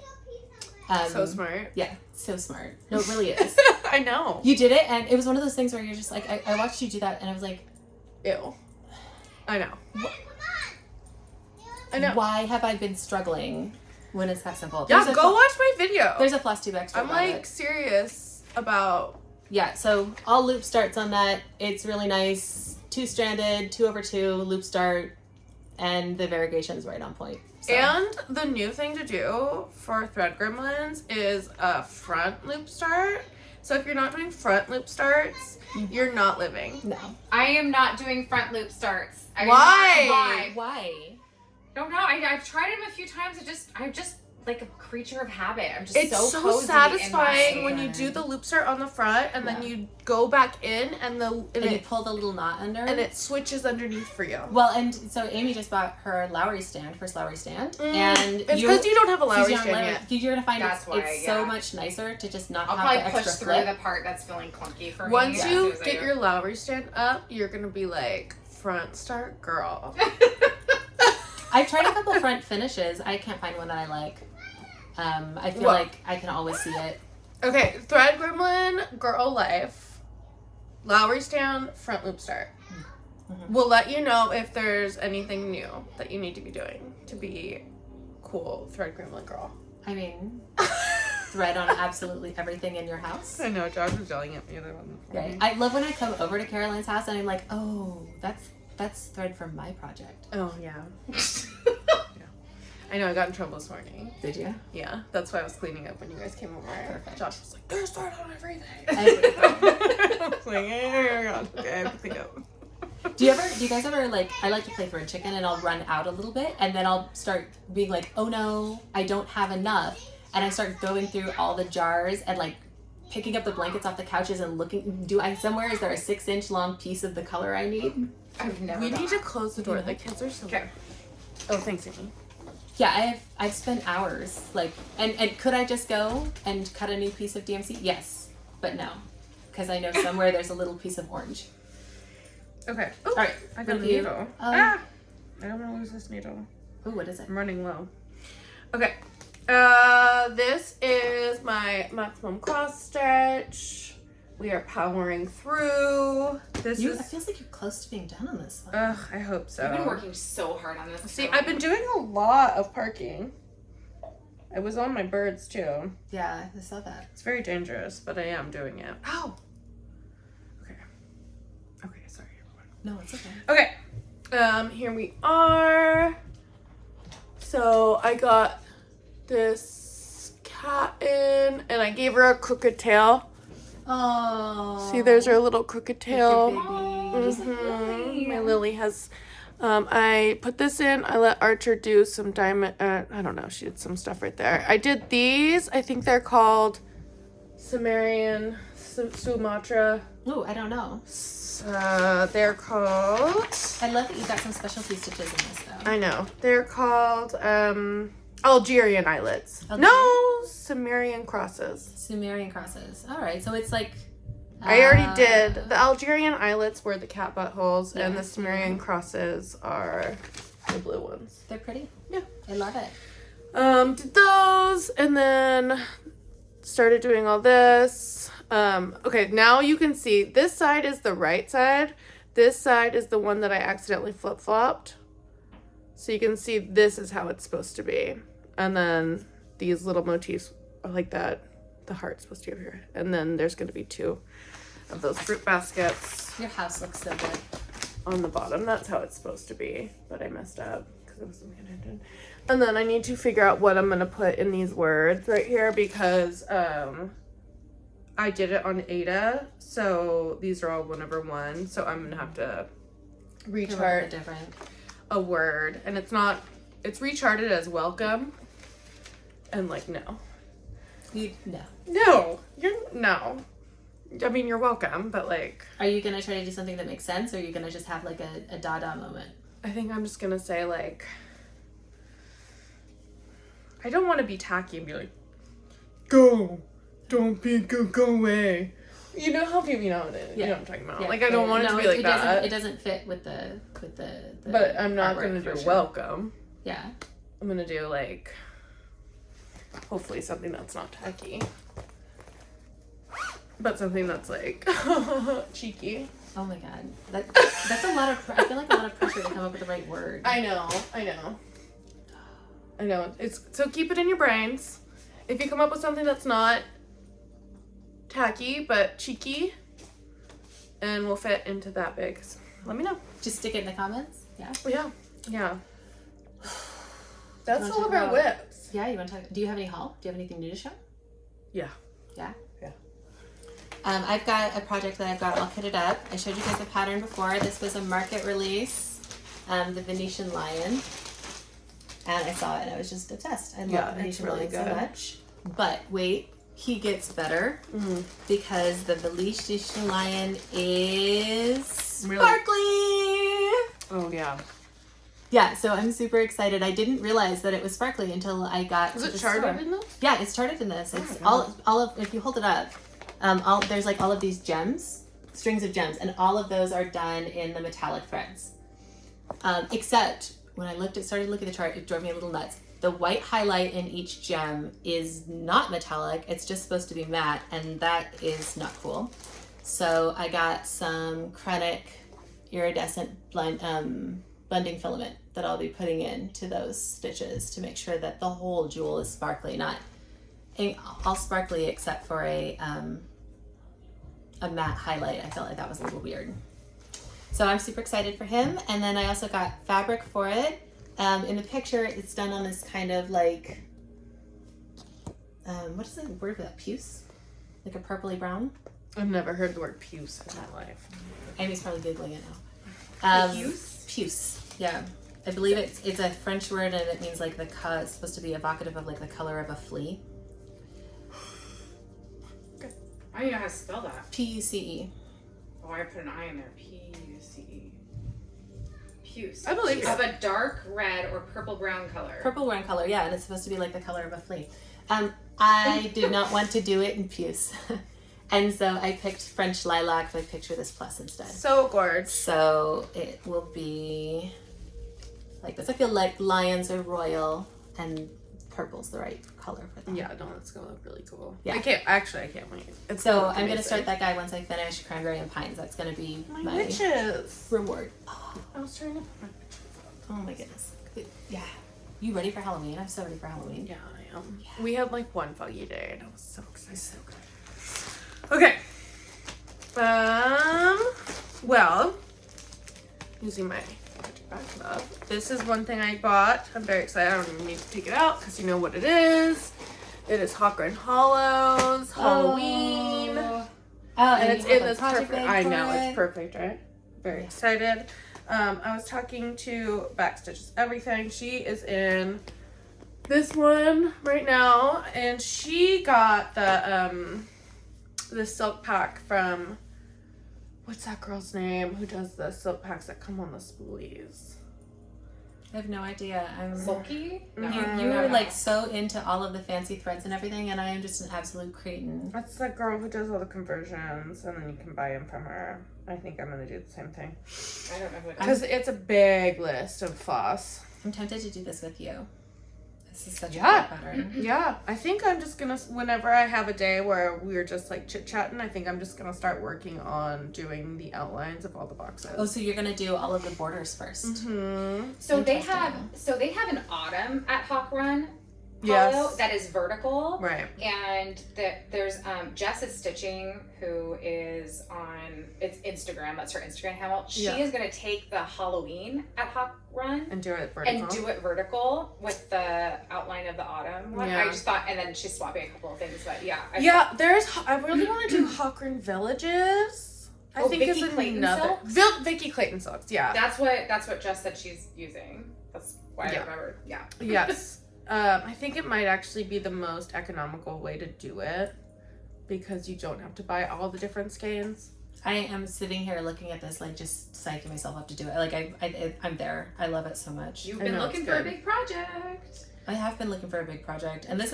[SPEAKER 1] So smart.
[SPEAKER 2] Yeah, so smart. No, it really is.
[SPEAKER 1] I know.
[SPEAKER 2] You did it, and it was one of those things where you're just like, I watched you do that, and I was like,
[SPEAKER 1] ew. I know. I know.
[SPEAKER 2] Why have I been struggling when it's that simple?
[SPEAKER 1] Yeah, go watch my video.
[SPEAKER 2] There's a Floss Tube extra.
[SPEAKER 1] I'm like serious about.
[SPEAKER 2] Yeah, so all loop starts on that. It's really nice. 2-stranded, 2/2 loop start, and the variegation's right on point. So.
[SPEAKER 1] And the new thing to do for thread gremlins is a front loop start. So if you're not doing front loop starts, you're not living.
[SPEAKER 2] No.
[SPEAKER 3] I am not doing front loop starts.
[SPEAKER 1] Why?
[SPEAKER 2] Why?
[SPEAKER 3] Don't know. I've tried them a few times. I'm just like a creature of habit. I'm just
[SPEAKER 1] it's so
[SPEAKER 3] cozy
[SPEAKER 1] satisfying when you do the loop start on the front and then you go back in and
[SPEAKER 2] you pull the little knot under
[SPEAKER 1] and it switches underneath for you.
[SPEAKER 2] Well, and so Amy just bought her first Lowry stand, and
[SPEAKER 1] it's because you don't have a Lowry stand yet.
[SPEAKER 2] You're gonna find it's so much nicer to just not
[SPEAKER 3] I'll
[SPEAKER 2] have the
[SPEAKER 3] probably
[SPEAKER 2] extra
[SPEAKER 3] push
[SPEAKER 2] flip.
[SPEAKER 3] through the part that's feeling clunky for me.
[SPEAKER 1] Once you get your Lowry stand up, you're gonna be like front start girl.
[SPEAKER 2] I've tried a couple front finishes. I can't find one that I like. I feel like I can always see it.
[SPEAKER 1] Okay, thread gremlin, girl life, Lowry stand, front loop start. Mm-hmm. We'll let you know if there's anything new that you need to be doing to be cool thread gremlin girl.
[SPEAKER 2] I mean, thread on absolutely everything in your house.
[SPEAKER 1] I know, Josh was yelling at me.
[SPEAKER 2] Right. I love when I come over to Caroline's house and I'm like, oh, that's thread from my project.
[SPEAKER 1] Oh, yeah. I know, I got in trouble this morning.
[SPEAKER 2] Did you?
[SPEAKER 1] Yeah, that's why I was cleaning up when you guys came over.
[SPEAKER 2] Perfect.
[SPEAKER 1] Josh was like, there's thread on everything.
[SPEAKER 2] I
[SPEAKER 1] was like, oh God, okay, I have to clean up.
[SPEAKER 2] Do you guys ever, like, I like to play thread chicken and I'll run out a little bit and then I'll start being like, oh no, I don't have enough. And I start going through all the jars and like picking up the blankets off the couches and looking, is there a 6-inch long piece of the color I need?
[SPEAKER 3] I've never.
[SPEAKER 1] We need to close the door. The kids are so.
[SPEAKER 3] Okay.
[SPEAKER 1] Oh, thanks, Amy.
[SPEAKER 2] Yeah, I've spent hours like, and could I just go and cut a new piece of DMC? Yes, but no, because I know somewhere there's a little piece of orange.
[SPEAKER 1] Okay.
[SPEAKER 2] All right.
[SPEAKER 1] I got a needle. I don't want to lose this needle.
[SPEAKER 2] Oh, what is it?
[SPEAKER 1] I'm running low. Okay. This is my maximum cross stretch. We are powering through. It
[SPEAKER 2] feels like you're close to being done on this one.
[SPEAKER 1] Ugh, I hope so.
[SPEAKER 3] I've been working so hard on this.
[SPEAKER 1] See, I've been doing a lot of parking. I was on my birds too.
[SPEAKER 2] Yeah, I saw that.
[SPEAKER 1] It's very dangerous, but I am doing it. Ow! Okay. Okay, sorry everyone.
[SPEAKER 2] No, it's okay.
[SPEAKER 1] Okay. Here we are. So I got this cat in and I gave her a crooked tail.
[SPEAKER 2] Oh.
[SPEAKER 1] See, there's her little crooked tail.
[SPEAKER 2] Mm-hmm.
[SPEAKER 1] My Lily has. I put this in. I let Archer do some diamond. I don't know. She did some stuff right there. I did these. I think they're called Sumerian Sumatra.
[SPEAKER 2] Oh, I don't know.
[SPEAKER 1] They're called.
[SPEAKER 2] I love that you got some specialty stitches in this, though.
[SPEAKER 1] I know. They're called Algerian eyelets. No, Sumerian crosses.
[SPEAKER 2] Sumerian crosses. All right, so it's like.
[SPEAKER 1] I already did. The Algerian eyelets were the cat buttholes, and the Sumerian crosses are the blue ones.
[SPEAKER 2] They're pretty.
[SPEAKER 1] Yeah.
[SPEAKER 2] I love it.
[SPEAKER 1] Did those, and then started doing all this. Okay, now you can see this side is the right side. This side is the one that I accidentally flip-flopped. So you can see this is how it's supposed to be. And then these little motifs are like that. The heart's supposed to be over here. And then there's going to be 2 of those fruit baskets.
[SPEAKER 2] Your house looks so good.
[SPEAKER 1] On the bottom. That's how it's supposed to be. But I messed up because it wasn't intended. And then I need to figure out what I'm going to put in these words right here because I did it on Aida. So these are all 1/1. So I'm going to have to rechart a word. And it's recharted as welcome. And like, no.
[SPEAKER 2] No.
[SPEAKER 1] No. I mean, you're welcome, but like...
[SPEAKER 2] Are you going to try to do something that makes sense, or are you going to just have like a dada moment?
[SPEAKER 1] I think I'm just going to say like... I don't want to be tacky and be like, go, don't be, go away. You know how people, you know what I'm talking about. Like, I don't want it to be like that.
[SPEAKER 2] It doesn't fit with the
[SPEAKER 1] but I'm not going to do welcome.
[SPEAKER 2] Yeah.
[SPEAKER 1] I'm going to do like, hopefully something that's not tacky. But something that's like cheeky.
[SPEAKER 2] Oh my god. That's a lot of, I feel like a lot of pressure to come up with the right word.
[SPEAKER 1] I know. So keep it in your brains. If you come up with something that's not tacky but cheeky and will fit into that big, let me know.
[SPEAKER 2] Just stick it in the comments.
[SPEAKER 1] Yeah. That's all of our whips.
[SPEAKER 2] Yeah, you want to talk? Do you have any haul? Do you have anything new to show?
[SPEAKER 1] Yeah.
[SPEAKER 2] I've got a project that I've got all kitted up. I showed you guys the pattern before. This was a market release, the Venetian Lion. And I saw it and I was just obsessed. I love the Venetian Lion so much. But wait, he gets better because the Venetian Lion is sparkly.
[SPEAKER 1] Oh yeah.
[SPEAKER 2] Yeah, so I'm super excited. I didn't realize that it was sparkly until I got to the store.
[SPEAKER 1] Is it charted in this?
[SPEAKER 2] Yeah, it's charted in this. It's all of, if you hold it up, there's like all of these gems, strings of gems, and all of those are done in the metallic threads. Except when I started looking at the chart, it drove me a little nuts. The white highlight in each gem is not metallic. It's just supposed to be matte, and that is not cool. So I got some Krennic iridescent blending filament that I'll be putting into those stitches to make sure that the whole jewel is sparkly, not all sparkly except for a matte highlight. I felt like that was a little weird. So I'm super excited for him. And then I also got fabric for it. In the picture, it's done on this kind of like, what is the word for that? Puce? Like a purpley brown?
[SPEAKER 1] I've never heard the word puce in my life.
[SPEAKER 2] Amy's probably Googling it now.
[SPEAKER 3] Puce?
[SPEAKER 2] Puce, yeah. I believe it's a French word and it means like it's supposed to be evocative of like the color of a flea.
[SPEAKER 3] I don't even know how to spell that.
[SPEAKER 2] P-U-C-E.
[SPEAKER 3] Oh, I put an I in there. P-U-C-E. Puce.
[SPEAKER 1] I believe you.
[SPEAKER 3] Of a dark red or purple brown color.
[SPEAKER 2] Purple brown color, yeah, and it's supposed to be like the color of a flea. I did not want to do it in puce. And so I picked French lilac by Picture This Plus instead.
[SPEAKER 1] So gorgeous.
[SPEAKER 2] So it will be like this. I feel like lions are royal and purple's the right color for them.
[SPEAKER 1] Yeah, no, it's gonna look really cool.
[SPEAKER 2] Yeah.
[SPEAKER 1] I can't wait.
[SPEAKER 2] So I'm gonna start that guy once I finish Cranberry and Pines. That's gonna be my
[SPEAKER 1] witches
[SPEAKER 2] reward.
[SPEAKER 1] I was trying to put my witches on.
[SPEAKER 2] Oh my goodness. Yeah. You ready for Halloween? I'm so ready for Halloween.
[SPEAKER 1] Yeah, I am. Yeah. We had like one foggy day and I was so excited. So good. Okay. Well, using my back up. This is one thing I bought. I'm very excited. I don't even need to take it out because you know what it is. It is Hawk Run Hollows Halloween. And it's in this perfect. I know it's perfect, right? Very excited. I was talking to Backstitches Everything. She is in this one right now, and she got the silk pack from, what's that girl's name who does the silk packs that come on the spoolies?
[SPEAKER 2] I have no idea. I'm
[SPEAKER 3] Sulky?
[SPEAKER 2] No. You were like so into all of the fancy threads and everything, and I am just an absolute cretin.
[SPEAKER 1] That's that girl who does all the conversions, and then you can buy them from her. I think I'm gonna do the same thing.
[SPEAKER 3] I don't know who it is.
[SPEAKER 1] Because it's a big list of floss.
[SPEAKER 2] I'm tempted to do this with you. This is such a
[SPEAKER 1] cool
[SPEAKER 2] pattern.
[SPEAKER 1] Yeah, I think I'm just gonna, whenever I have a day where we're just like chit-chatting, I think I'm just gonna start working on doing the outlines of all the boxes.
[SPEAKER 2] Oh, so you're gonna do all of the borders first.
[SPEAKER 1] Mm-hmm.
[SPEAKER 3] So they have an autumn at Hawk Run Hollow that is vertical.
[SPEAKER 1] Right.
[SPEAKER 3] And there's Jess is Stitching, who is on Instagram. That's her Instagram handle. She is gonna take the Halloween at Hawk Run
[SPEAKER 1] and do it vertical
[SPEAKER 3] with the outline of the autumn one.
[SPEAKER 1] Yeah.
[SPEAKER 3] I just thought, and then she's swapping a couple of things, but
[SPEAKER 1] I really want to do Hawk Run Villages. I think
[SPEAKER 3] Vicky
[SPEAKER 1] is
[SPEAKER 3] Clayton
[SPEAKER 1] another
[SPEAKER 3] silks?
[SPEAKER 1] Vicky Clayton silks. Yeah.
[SPEAKER 3] That's what Jess said she's using. That's why I remembered. Yeah.
[SPEAKER 1] Yes. I think it might actually be the most economical way to do it. because you don't have to buy all the different skeins.
[SPEAKER 2] I am sitting here looking at this, like, just psyching myself up to do it. Like, I'm there. I love it so much.
[SPEAKER 3] You've been looking for a big project.
[SPEAKER 2] I have been looking for a big project, and this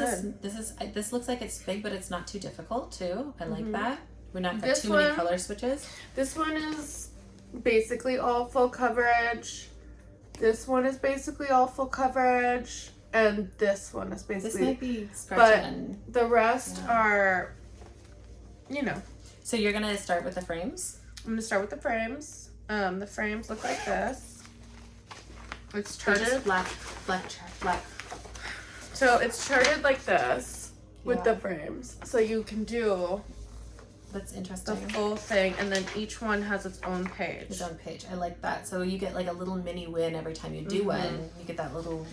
[SPEAKER 2] looks like it's big, but it's not too difficult too. I like that. We're not got too many color switches.
[SPEAKER 1] This one is basically all full coverage. This one is basically all full coverage, and this one is basically.
[SPEAKER 2] This might be scratching.
[SPEAKER 1] But the rest are, you know.
[SPEAKER 2] So you're gonna start with the frames?
[SPEAKER 1] I'm gonna start with the frames. The frames look like this. It's charted
[SPEAKER 2] black.
[SPEAKER 1] So it's charted like this with the frames. So you can do
[SPEAKER 2] that's interesting.
[SPEAKER 1] The full thing, and then each one has its own page.
[SPEAKER 2] Its own page. I like that. So you get like a little mini win every time you do one. You get that little.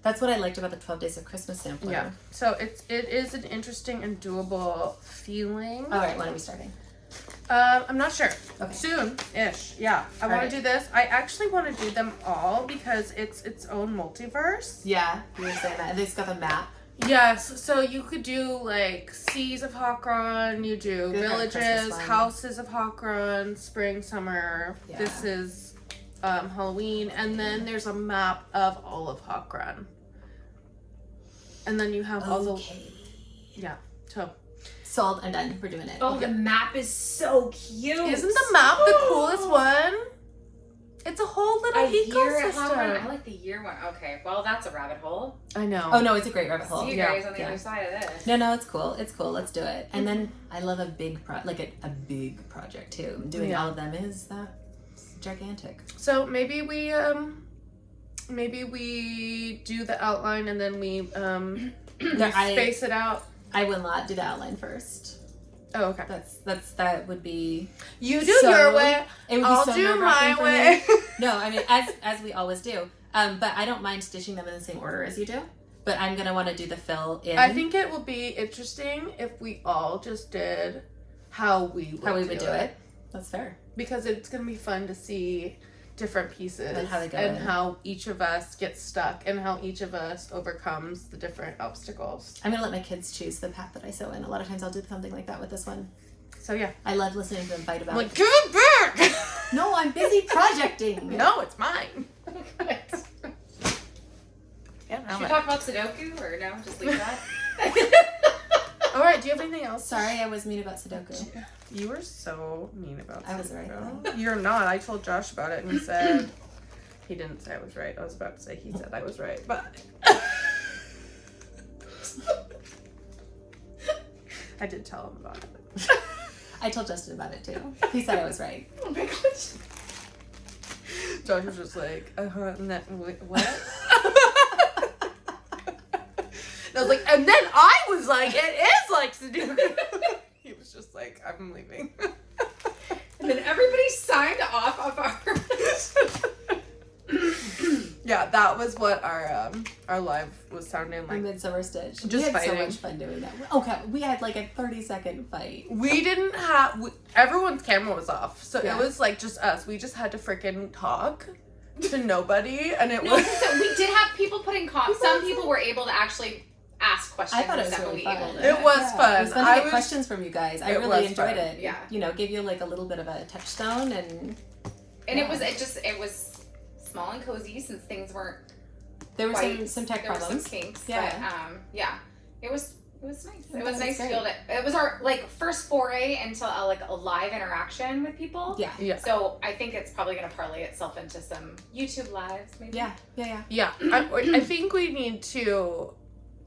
[SPEAKER 2] That's what I liked about the 12 Days of Christmas sampler.
[SPEAKER 1] Yeah. So it is an interesting and doable feeling.
[SPEAKER 2] All right. When are we starting?
[SPEAKER 1] I'm not sure.
[SPEAKER 2] Okay.
[SPEAKER 1] Soon-ish. Yeah. I want to do this. I actually want to do them all because it's its own multiverse.
[SPEAKER 2] Yeah, you were saying that. And it's got the map.
[SPEAKER 1] Yes. So you could do like Seas of Hawkrun. You do villages, houses of Hawkrun, spring, summer. Yeah. This is Halloween, and then there's a map of all of Hawkrun. And then you have all the so.
[SPEAKER 2] Sold and done. We're doing it.
[SPEAKER 3] Oh, the map is so cute.
[SPEAKER 1] Isn't the map the coolest one? It's a whole little ecosystem.
[SPEAKER 3] I like the year one. Okay, well, that's a rabbit hole.
[SPEAKER 1] I know.
[SPEAKER 2] Oh, no, it's a great rabbit hole.
[SPEAKER 3] See you guys on the other side of this.
[SPEAKER 2] No, it's cool. It's cool. Let's do it. And then I love a big a big project too. Doing all of them is gigantic.
[SPEAKER 1] So maybe we do the outline and then we space it out.
[SPEAKER 2] I will not do the outline first.
[SPEAKER 1] Oh, okay.
[SPEAKER 2] That would be.
[SPEAKER 1] You do your way.
[SPEAKER 2] It would
[SPEAKER 1] I'll
[SPEAKER 2] be so
[SPEAKER 1] do my way.
[SPEAKER 2] No, I mean as we always do. But I don't mind stitching them in the same order as you do. But I'm gonna want to do the fill in.
[SPEAKER 1] I think it would be interesting if we all just did how we would do it.
[SPEAKER 2] That's fair.
[SPEAKER 1] Because it's gonna be fun to see different pieces
[SPEAKER 2] and how they go
[SPEAKER 1] and how each of us gets stuck and how each of us overcomes the different obstacles.
[SPEAKER 2] I'm gonna let my kids choose the path that I sew in. A lot of times I'll do something like that with this one.
[SPEAKER 1] So yeah,
[SPEAKER 2] I love listening to them fight about.
[SPEAKER 1] I'm like, give it back!
[SPEAKER 2] No, I'm busy projecting.
[SPEAKER 1] No, it's mine.
[SPEAKER 3] Should we talk about Sudoku or no? Just leave that.
[SPEAKER 1] All right. Do you have anything else?
[SPEAKER 2] Sorry, I was mean about Sudoku.
[SPEAKER 1] You were so mean about Sudoku.
[SPEAKER 2] I was right.
[SPEAKER 1] You're not. I told Josh about it and he said he didn't say I was right. I was about to say he said I was right, but I did tell him about it.
[SPEAKER 2] I told Justin about it too. He said I was right.
[SPEAKER 3] Oh my gosh.
[SPEAKER 1] Josh was just like, what? And I was like, and then I was like, it is like Sudoku. He was just like, I'm leaving.
[SPEAKER 3] And then everybody signed off of our.
[SPEAKER 1] Yeah, that was what our live was sounding like.
[SPEAKER 2] MidSummer Stitch.
[SPEAKER 1] Just
[SPEAKER 2] we had
[SPEAKER 1] fighting.
[SPEAKER 2] so much fun doing that. Okay, we had like a 30-second fight.
[SPEAKER 1] We didn't have everyone's camera was off, so it was like just us. We just had to freaking talk to nobody, and it was.
[SPEAKER 3] So we did have people putting comments. Some people were able to actually ask questions.
[SPEAKER 2] I thought it was really fun.
[SPEAKER 1] It was fun.
[SPEAKER 2] It was fun to get questions from you guys. I really enjoyed it.
[SPEAKER 3] Yeah,
[SPEAKER 2] you know, gave you like a little bit of a touchstone, and
[SPEAKER 3] it was small and cozy since things weren't.
[SPEAKER 2] There were some tech problems.
[SPEAKER 3] There were some kinks, but it was nice. It was nice to feel that it was our first foray into a live interaction with people.
[SPEAKER 1] Yeah.
[SPEAKER 3] So I think it's probably going to parlay itself into some YouTube lives, maybe.
[SPEAKER 2] Yeah.
[SPEAKER 1] I think we need to.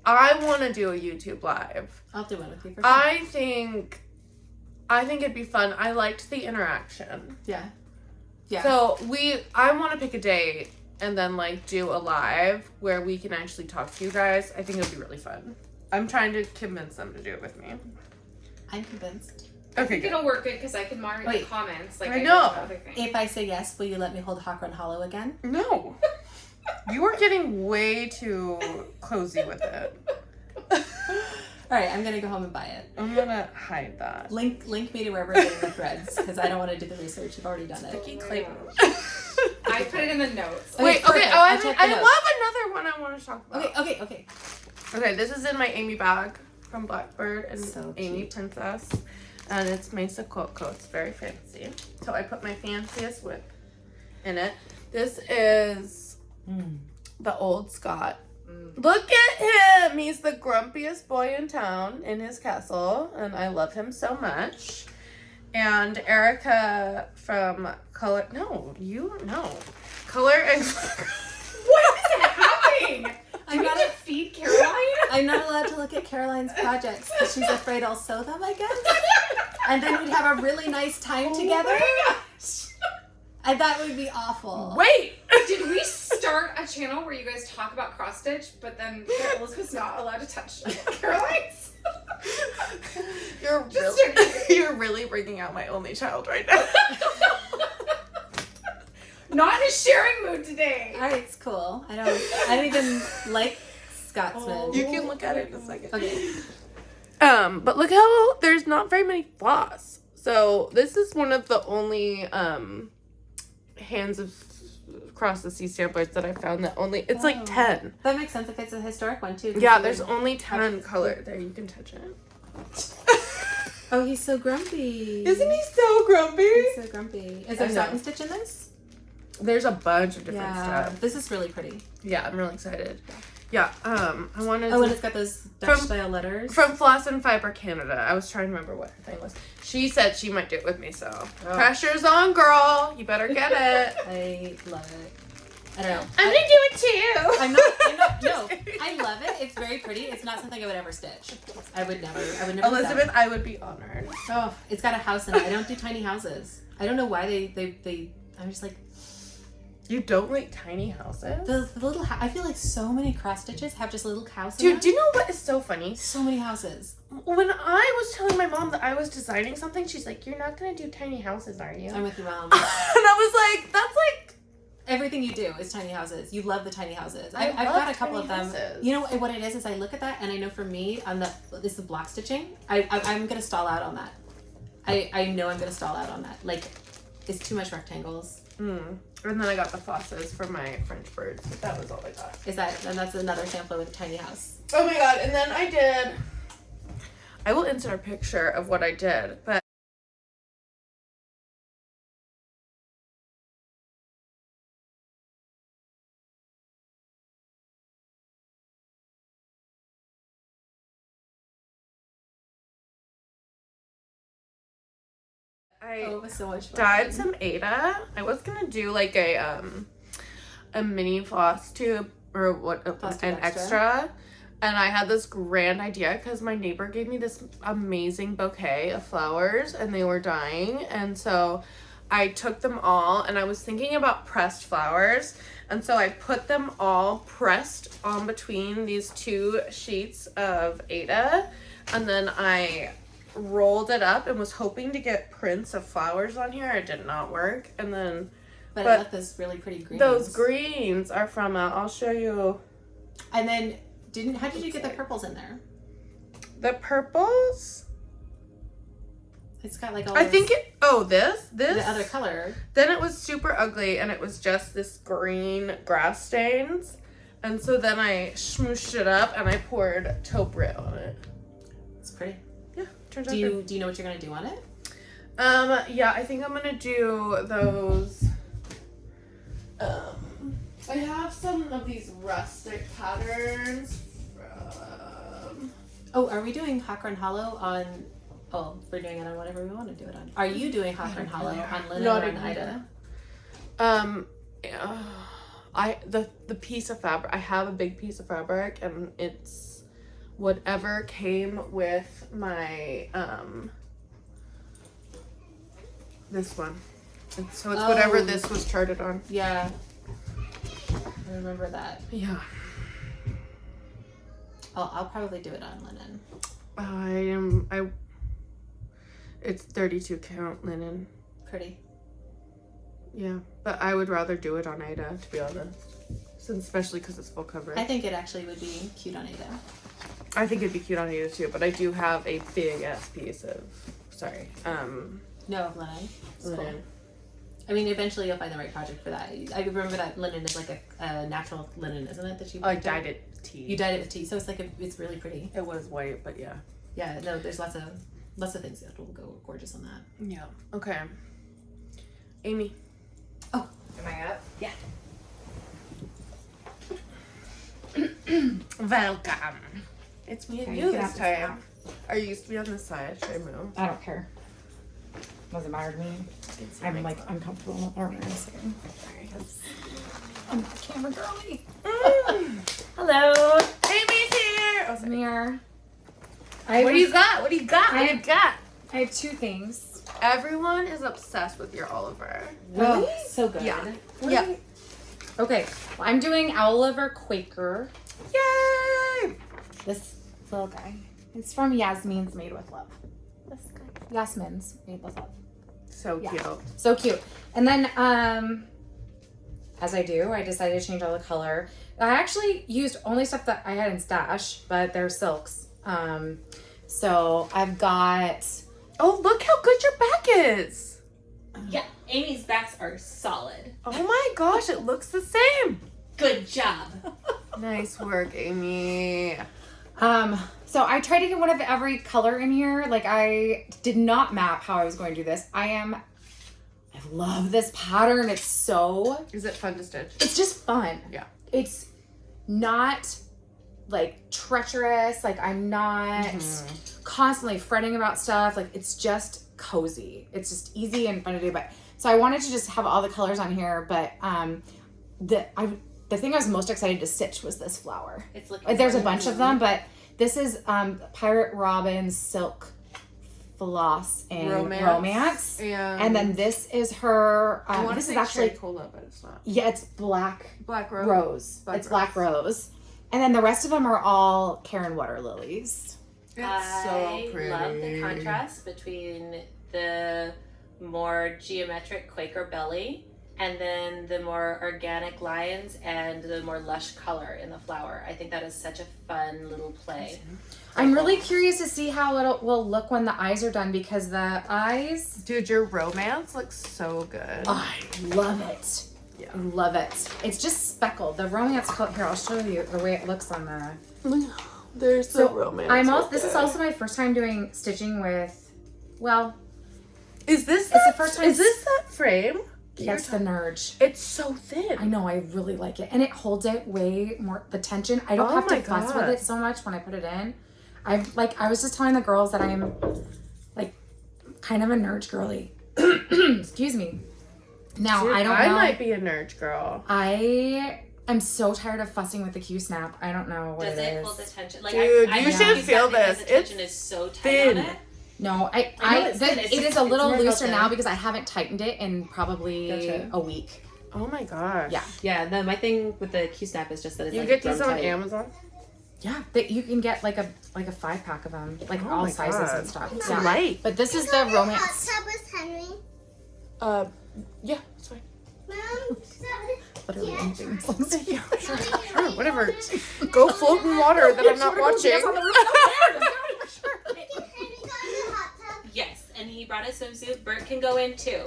[SPEAKER 1] I want to do a YouTube live.
[SPEAKER 2] I'll do one with you. For sure.
[SPEAKER 1] I think it'd be fun. I liked the interaction.
[SPEAKER 2] Yeah.
[SPEAKER 1] So I want to pick a date and then do a live where we can actually talk to you guys. I think it would be really fun. I'm trying to convince them to do it with me.
[SPEAKER 2] I'm convinced.
[SPEAKER 3] Okay, I think it'll work good because I can moderate the comments.
[SPEAKER 1] I know.
[SPEAKER 2] If I say yes, will you let me hold Hawkrun Hollow again?
[SPEAKER 1] No. You are getting way too cozy with it.
[SPEAKER 2] All right, I'm gonna go home and buy it.
[SPEAKER 1] I'm gonna hide that.
[SPEAKER 2] Link me to wherever it's getting the threads because I don't want to do the research. You've already done it.
[SPEAKER 3] I put it in the notes.
[SPEAKER 1] Wait, okay. I love another one I want to talk about.
[SPEAKER 2] Okay.
[SPEAKER 1] Okay, this is in my Amy bag. from Blackbird and
[SPEAKER 2] So
[SPEAKER 1] Amy
[SPEAKER 2] cute.
[SPEAKER 1] Princess. And it's Mesa Coco. It's very fancy. So I put my fanciest whip in it. This is the Old Scott. Look at him! He's the grumpiest boy in town in his castle, and I love him so much. And Erica from Color and
[SPEAKER 3] What is happening?
[SPEAKER 2] I'm not
[SPEAKER 3] to feed Caroline?
[SPEAKER 2] I'm not allowed to look at Caroline's projects because she's afraid I'll sew them, I guess. And then we'd have a really nice time together.
[SPEAKER 3] Oh my gosh.
[SPEAKER 2] And that would be awful.
[SPEAKER 1] Wait!
[SPEAKER 3] Did we start a channel where you guys talk about cross stitch, but then Elizabeth's not allowed to touch Caroline's?
[SPEAKER 1] You're really bringing out my only child right now.
[SPEAKER 3] Not in a sharing mood today.
[SPEAKER 2] All right, it's cool. I don't even like Scotsman.
[SPEAKER 1] You can look at it in a second.
[SPEAKER 2] Okay.
[SPEAKER 1] But look how there's not very many floss. So this is one of the only hands of across the sea samplers that I found that only it's like 10.
[SPEAKER 2] That makes sense if it's a historic one too.
[SPEAKER 1] Yeah, there's only 10 color. There, you can touch it.
[SPEAKER 2] Oh, he's so grumpy.
[SPEAKER 1] Isn't he so grumpy?
[SPEAKER 2] He's so grumpy. Is there
[SPEAKER 1] I know.
[SPEAKER 2] satin stitch in this?
[SPEAKER 1] There's a bunch of different
[SPEAKER 2] Yeah,
[SPEAKER 1] stuff.
[SPEAKER 2] this is really pretty.
[SPEAKER 1] Yeah, I'm really excited. Yeah, I wanted
[SPEAKER 2] Oh,
[SPEAKER 1] to...
[SPEAKER 2] and it's got those Dutch style letters.
[SPEAKER 1] From Floss and Fiber Canada. I was trying to remember what her thing was. She said she might do it with me, so... Pressure's on, girl! You better get it!
[SPEAKER 2] I love it. I don't know.
[SPEAKER 3] I'm gonna do it too.
[SPEAKER 2] I'm not, no. I love it. It's very pretty. It's not something I would ever stitch. I would never.
[SPEAKER 1] Elizabeth, I would be honored.
[SPEAKER 2] Oh, it's got a house in it. I don't do tiny houses. I don't know why they I'm just like...
[SPEAKER 1] You don't like tiny houses?
[SPEAKER 2] The little I feel like so many cross stitches have just a little house in
[SPEAKER 1] Dude,
[SPEAKER 2] them.
[SPEAKER 1] do you know what is so funny?
[SPEAKER 2] So many houses.
[SPEAKER 1] When I was telling my mom that I was designing something, she's like, "You're not gonna do tiny houses, are you?"
[SPEAKER 2] I'm with you, Mom.
[SPEAKER 1] And I was like, "That's like
[SPEAKER 2] Everything you do is tiny houses. You love the tiny houses. I've
[SPEAKER 1] love
[SPEAKER 2] got a couple of
[SPEAKER 1] tiny
[SPEAKER 2] them.
[SPEAKER 1] houses.
[SPEAKER 2] You know what it is I look at that and I know for me on this is block stitching. I'm gonna stall out on that. I know I'm gonna stall out on that. Like, it's too much rectangles.
[SPEAKER 1] And then I got the flosses for my French birds, but that was all I got.
[SPEAKER 2] And that's another sampler with a tiny house.
[SPEAKER 1] Oh my god! And then I will insert a picture of what I did, but.
[SPEAKER 2] It was so much fun.
[SPEAKER 1] Dyed some Aida. I was gonna do like a mini floss tube or an extra, and I had this grand idea because my neighbor gave me this amazing bouquet of flowers and they were dying, and so I took them all and I was thinking about pressed flowers, and so I put them all pressed on between these two sheets of Aida, and then I rolled it up and was hoping to get prints of flowers on here. It did not work. And then
[SPEAKER 2] but I love those really pretty greens.
[SPEAKER 1] Those greens are from I'll show you.
[SPEAKER 2] And then how did you get the purples in there?
[SPEAKER 1] The purples?
[SPEAKER 2] It's got like all
[SPEAKER 1] this
[SPEAKER 2] the other color.
[SPEAKER 1] Then it was super ugly and it was just this green grass stains. And so then I smooshed it up and I poured taupe Brit on it.
[SPEAKER 2] It's pretty.
[SPEAKER 1] Do
[SPEAKER 2] you know what you're gonna do on it?
[SPEAKER 1] Yeah, I think I'm gonna do those. I have some of these rustic patterns from.
[SPEAKER 2] Oh, are we doing Hakron Hollow on? Oh, we're doing it on whatever we want to do it on. Are you doing Hakron Hollow on linen or on Aida?
[SPEAKER 1] The piece of fabric. I have a big piece of fabric, and it's. Whatever came with my this one. So it's whatever this was charted on.
[SPEAKER 2] Yeah. I remember that.
[SPEAKER 1] Yeah.
[SPEAKER 2] I'll probably do it on linen.
[SPEAKER 1] It's 32 count linen.
[SPEAKER 2] Pretty.
[SPEAKER 1] Yeah, but I would rather do it on Aida, to be honest. Especially because it's full coverage.
[SPEAKER 2] I think it actually would be cute on Aida.
[SPEAKER 1] I think it'd be cute on Aida too, but I do have a big ass piece of
[SPEAKER 2] linen. It's
[SPEAKER 1] linen.
[SPEAKER 2] Cool. I mean, eventually you'll find the right project for that. I remember that linen is like a natural linen, isn't it? That you
[SPEAKER 1] I dyed it tea.
[SPEAKER 2] You dyed it with tea, so it's like it's really pretty.
[SPEAKER 1] It was white, but yeah.
[SPEAKER 2] Yeah, no, there's lots of things that will go gorgeous on that.
[SPEAKER 1] Yeah. Okay. Amy.
[SPEAKER 3] Oh, am I up?
[SPEAKER 2] Yeah.
[SPEAKER 1] Welcome. It's me and
[SPEAKER 3] Okay,
[SPEAKER 1] you
[SPEAKER 3] you
[SPEAKER 1] this
[SPEAKER 3] can have
[SPEAKER 1] time. Are you used to be on this side? Should I move?
[SPEAKER 3] I don't care. Doesn't matter to me. I'm like uncomfortable. All right, second. I'm not camera girly. Hello.
[SPEAKER 1] Amy's here. Oh,
[SPEAKER 3] I'm here.
[SPEAKER 1] What do you got? What do you got? What do you got?
[SPEAKER 3] I have two things.
[SPEAKER 1] Everyone is obsessed with your Oliver.
[SPEAKER 3] Really? So good.
[SPEAKER 1] Yeah.
[SPEAKER 3] Yeah. Okay. Well, I'm doing Oliver Quaker.
[SPEAKER 1] Yay!
[SPEAKER 3] This little guy. It's from Yasmin's Made with Love. This guy. Yasmin's Made with Love.
[SPEAKER 1] So cute.
[SPEAKER 3] So cute. And then, as I do, I decided to change all the color. I actually used only stuff that I had in stash, but they're silks. So I've got...
[SPEAKER 1] Oh, look how good your back is.
[SPEAKER 2] Yeah, Amy's backs are solid.
[SPEAKER 1] Oh my gosh, it looks the same.
[SPEAKER 2] Good job.
[SPEAKER 1] Nice work, Amy.
[SPEAKER 3] So I tried to get one of every color in here. Like, I did not map how I was going to do this. I love this pattern. It's so...
[SPEAKER 1] Is it fun to stitch?
[SPEAKER 3] It's just fun.
[SPEAKER 1] Yeah.
[SPEAKER 3] It's not like treacherous. Like, I'm not constantly fretting about stuff. Like, it's just cozy. It's just easy and fun to do. But so I wanted to just have all the colors on here. But the thing I was most excited to stitch was this flower.
[SPEAKER 2] It's looking
[SPEAKER 3] There's a bunch of them, but this is Pirate Robin's silk floss and romance. And then this is her. This is actually
[SPEAKER 1] Cola, but it's not.
[SPEAKER 3] Yeah, it's black
[SPEAKER 1] rose.
[SPEAKER 3] It's black rose. And then the rest of them are all Karen water lilies.
[SPEAKER 1] It's so pretty.
[SPEAKER 2] I love the contrast between the more geometric Quaker belly and then the more organic lines and the more lush color in the flower. I think that is such a fun little play.
[SPEAKER 3] I'm really curious to see how it will look when the eyes are done, because the eyes...
[SPEAKER 1] Dude, your romance looks so good.
[SPEAKER 3] I love it.
[SPEAKER 1] Yeah.
[SPEAKER 3] I love it. It's just speckled. The romance color... Here, I'll show you the way it looks on the...
[SPEAKER 1] There's the romance.
[SPEAKER 3] This is also my first time doing stitching with... Well...
[SPEAKER 1] Is this
[SPEAKER 3] the first time...
[SPEAKER 1] Is this that frame?
[SPEAKER 3] That's the Nerge.
[SPEAKER 1] It's so thin.
[SPEAKER 3] I know, I really like it. And it holds it way more, the tension. I don't have to fuss with it so much when I put it in. I was just telling the girls that I'm like kind of a Nerge girly. Excuse me. Now,
[SPEAKER 1] Dude,
[SPEAKER 3] I don't know.
[SPEAKER 1] I might be a Nerge girl.
[SPEAKER 3] I am so tired of fussing with the Q-snap. I don't know what
[SPEAKER 2] Does
[SPEAKER 3] it
[SPEAKER 2] it
[SPEAKER 3] is.
[SPEAKER 2] hold the tension? Like,
[SPEAKER 1] Dude,
[SPEAKER 2] I
[SPEAKER 1] you should feel this.
[SPEAKER 2] The tension is so tight
[SPEAKER 1] thin.
[SPEAKER 2] on it.
[SPEAKER 3] No,
[SPEAKER 2] I know it's thin.
[SPEAKER 3] it is a little
[SPEAKER 2] more
[SPEAKER 3] looser
[SPEAKER 2] about
[SPEAKER 3] now
[SPEAKER 2] the-
[SPEAKER 3] because I haven't tightened it in probably a week.
[SPEAKER 1] Oh my gosh.
[SPEAKER 3] Yeah.
[SPEAKER 2] Yeah, no, my thing with the Q-snap is just that it's
[SPEAKER 1] You
[SPEAKER 2] like
[SPEAKER 1] get these
[SPEAKER 2] drum
[SPEAKER 1] on
[SPEAKER 2] tight.
[SPEAKER 1] Amazon?
[SPEAKER 3] Yeah, that you can get like a 5-pack of them, like
[SPEAKER 1] Oh
[SPEAKER 3] all
[SPEAKER 1] my
[SPEAKER 3] sizes
[SPEAKER 1] God.
[SPEAKER 3] and stuff.
[SPEAKER 1] It's
[SPEAKER 3] Yeah.
[SPEAKER 1] light.
[SPEAKER 3] But this is the romance.
[SPEAKER 4] Hot tub with Henry.
[SPEAKER 1] Yeah, that's fine.
[SPEAKER 4] Mom,
[SPEAKER 3] Literally anything.
[SPEAKER 1] Yeah, sure, whatever. Go float in water that I'm not watching.
[SPEAKER 4] can Henry go in the hot tub?
[SPEAKER 2] Yes, and he brought a swimsuit. Bert can go in too.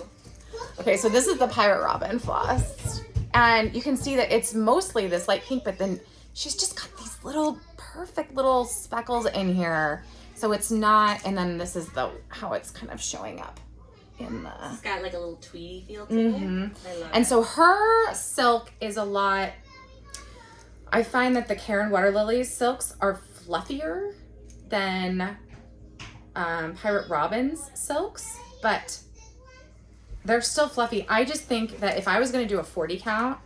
[SPEAKER 3] Okay, so this is the Pirate Robin floss. And you can see that it's mostly this light pink, but then she's just got these little perfect little speckles in here. So it's not, and then this is how it's kind of showing up in the...
[SPEAKER 2] It's got like a little tweedy feel to
[SPEAKER 3] Mhm.
[SPEAKER 2] it. I love
[SPEAKER 3] And
[SPEAKER 2] it.
[SPEAKER 3] so her silk is a lot, I find that the Karen Water Lilies silks are fluffier than Pirate Robin's silks, but they're still fluffy. I just think that if I was going to do a 40 count,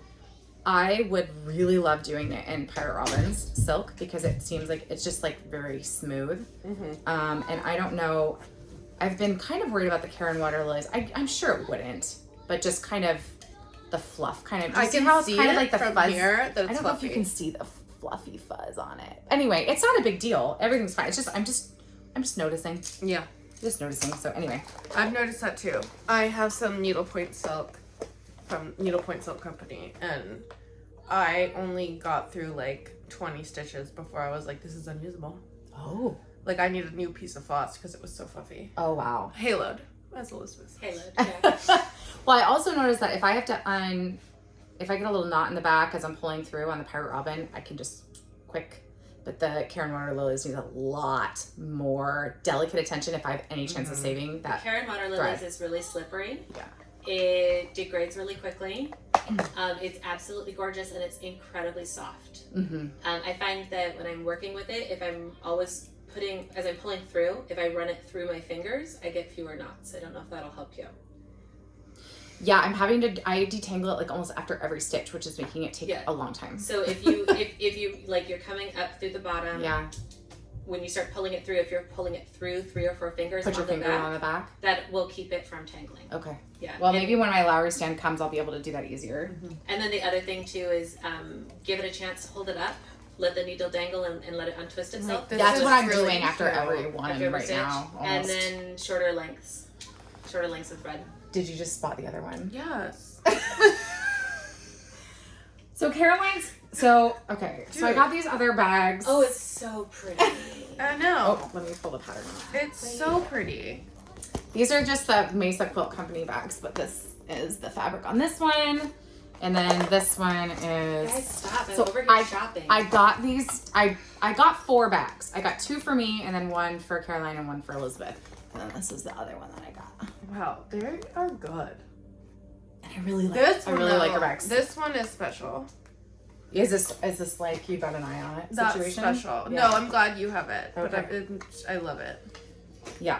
[SPEAKER 3] I would really love doing it in Pirate Robin's silk because it seems like it's just like very smooth. And I don't know, I've been kind of worried about the Karen Water Lilies. I'm sure it wouldn't, but just kind of the fluff kind of.
[SPEAKER 1] I
[SPEAKER 3] see
[SPEAKER 1] can
[SPEAKER 3] how it's
[SPEAKER 1] see
[SPEAKER 3] kind
[SPEAKER 1] it
[SPEAKER 3] of like the
[SPEAKER 1] from
[SPEAKER 3] fuzz.
[SPEAKER 1] here that it's
[SPEAKER 3] I don't know if you
[SPEAKER 1] fluffy.
[SPEAKER 3] can see the fluffy fuzz on it. Anyway, it's not a big deal. Everything's fine. It's just I'm just noticing.
[SPEAKER 1] Yeah.
[SPEAKER 3] Just noticing. So anyway.
[SPEAKER 1] I've noticed that too. I have some needlepoint silk from Needlepoint Silk Company, and I only got through like 20 stitches before I was like, this is unusable.
[SPEAKER 3] Oh.
[SPEAKER 1] Like, I need a new piece of floss because it was so fluffy.
[SPEAKER 3] Oh wow.
[SPEAKER 1] Haloed, as Elizabeth.
[SPEAKER 2] Halo. Yeah.
[SPEAKER 3] Well, I also noticed that if I get a little knot in the back as I'm pulling through on the Pirate Robin, I can just
[SPEAKER 5] quick. But the Karen Water Lilies need a lot more delicate attention if I have any chance of saving that.
[SPEAKER 2] The Karen Water Lilies is really slippery.
[SPEAKER 5] Yeah.
[SPEAKER 2] It degrades really quickly. It's absolutely gorgeous and it's incredibly soft. I find that when I'm working with it, if I'm always as I'm pulling through, if I run it through my fingers, I get fewer knots. I don't know if that'll help you.
[SPEAKER 5] Yeah, I detangle it like almost after every stitch, which is making it take a long time.
[SPEAKER 2] So if you if you like you're coming up through the bottom, when you start pulling it through, if you're pulling it through 3 or 4 fingers,
[SPEAKER 5] put your finger on the back.
[SPEAKER 2] That will keep it from tangling.
[SPEAKER 5] Okay.
[SPEAKER 2] Yeah.
[SPEAKER 5] Well, maybe when my Lowry stand comes, I'll be able to do that easier.
[SPEAKER 2] And then the other thing too is give it a chance, hold it up, let the needle dangle and let it untwist itself.
[SPEAKER 5] That's what I'm doing after every one right now. Almost.
[SPEAKER 2] And then shorter lengths of thread.
[SPEAKER 5] Did you just spot the other one?
[SPEAKER 1] Yes.
[SPEAKER 5] So Caroline's, so I got these other bags.
[SPEAKER 2] Oh, it's so pretty.
[SPEAKER 1] I know.
[SPEAKER 5] Oh, let me pull the pattern out.
[SPEAKER 1] It's so pretty.
[SPEAKER 5] These are just the Mesa Quilt Company bags, but this is the fabric on this one. And then this one is...
[SPEAKER 2] Guys, stop. I'm over here shopping.
[SPEAKER 5] I got these, I got 4 bags. I got 2 for me, and then 1 for Caroline and 1 for Elizabeth. And then this is the other one that I got.
[SPEAKER 1] Wow, they are good.
[SPEAKER 5] And I really like
[SPEAKER 1] this.
[SPEAKER 5] I really like her bags.
[SPEAKER 1] This one is special.
[SPEAKER 5] Is this like you got an eye on it situation?
[SPEAKER 1] That's special.
[SPEAKER 5] Yeah.
[SPEAKER 1] No, I'm glad you have it.
[SPEAKER 5] Okay.
[SPEAKER 1] But I love it.
[SPEAKER 5] Yeah.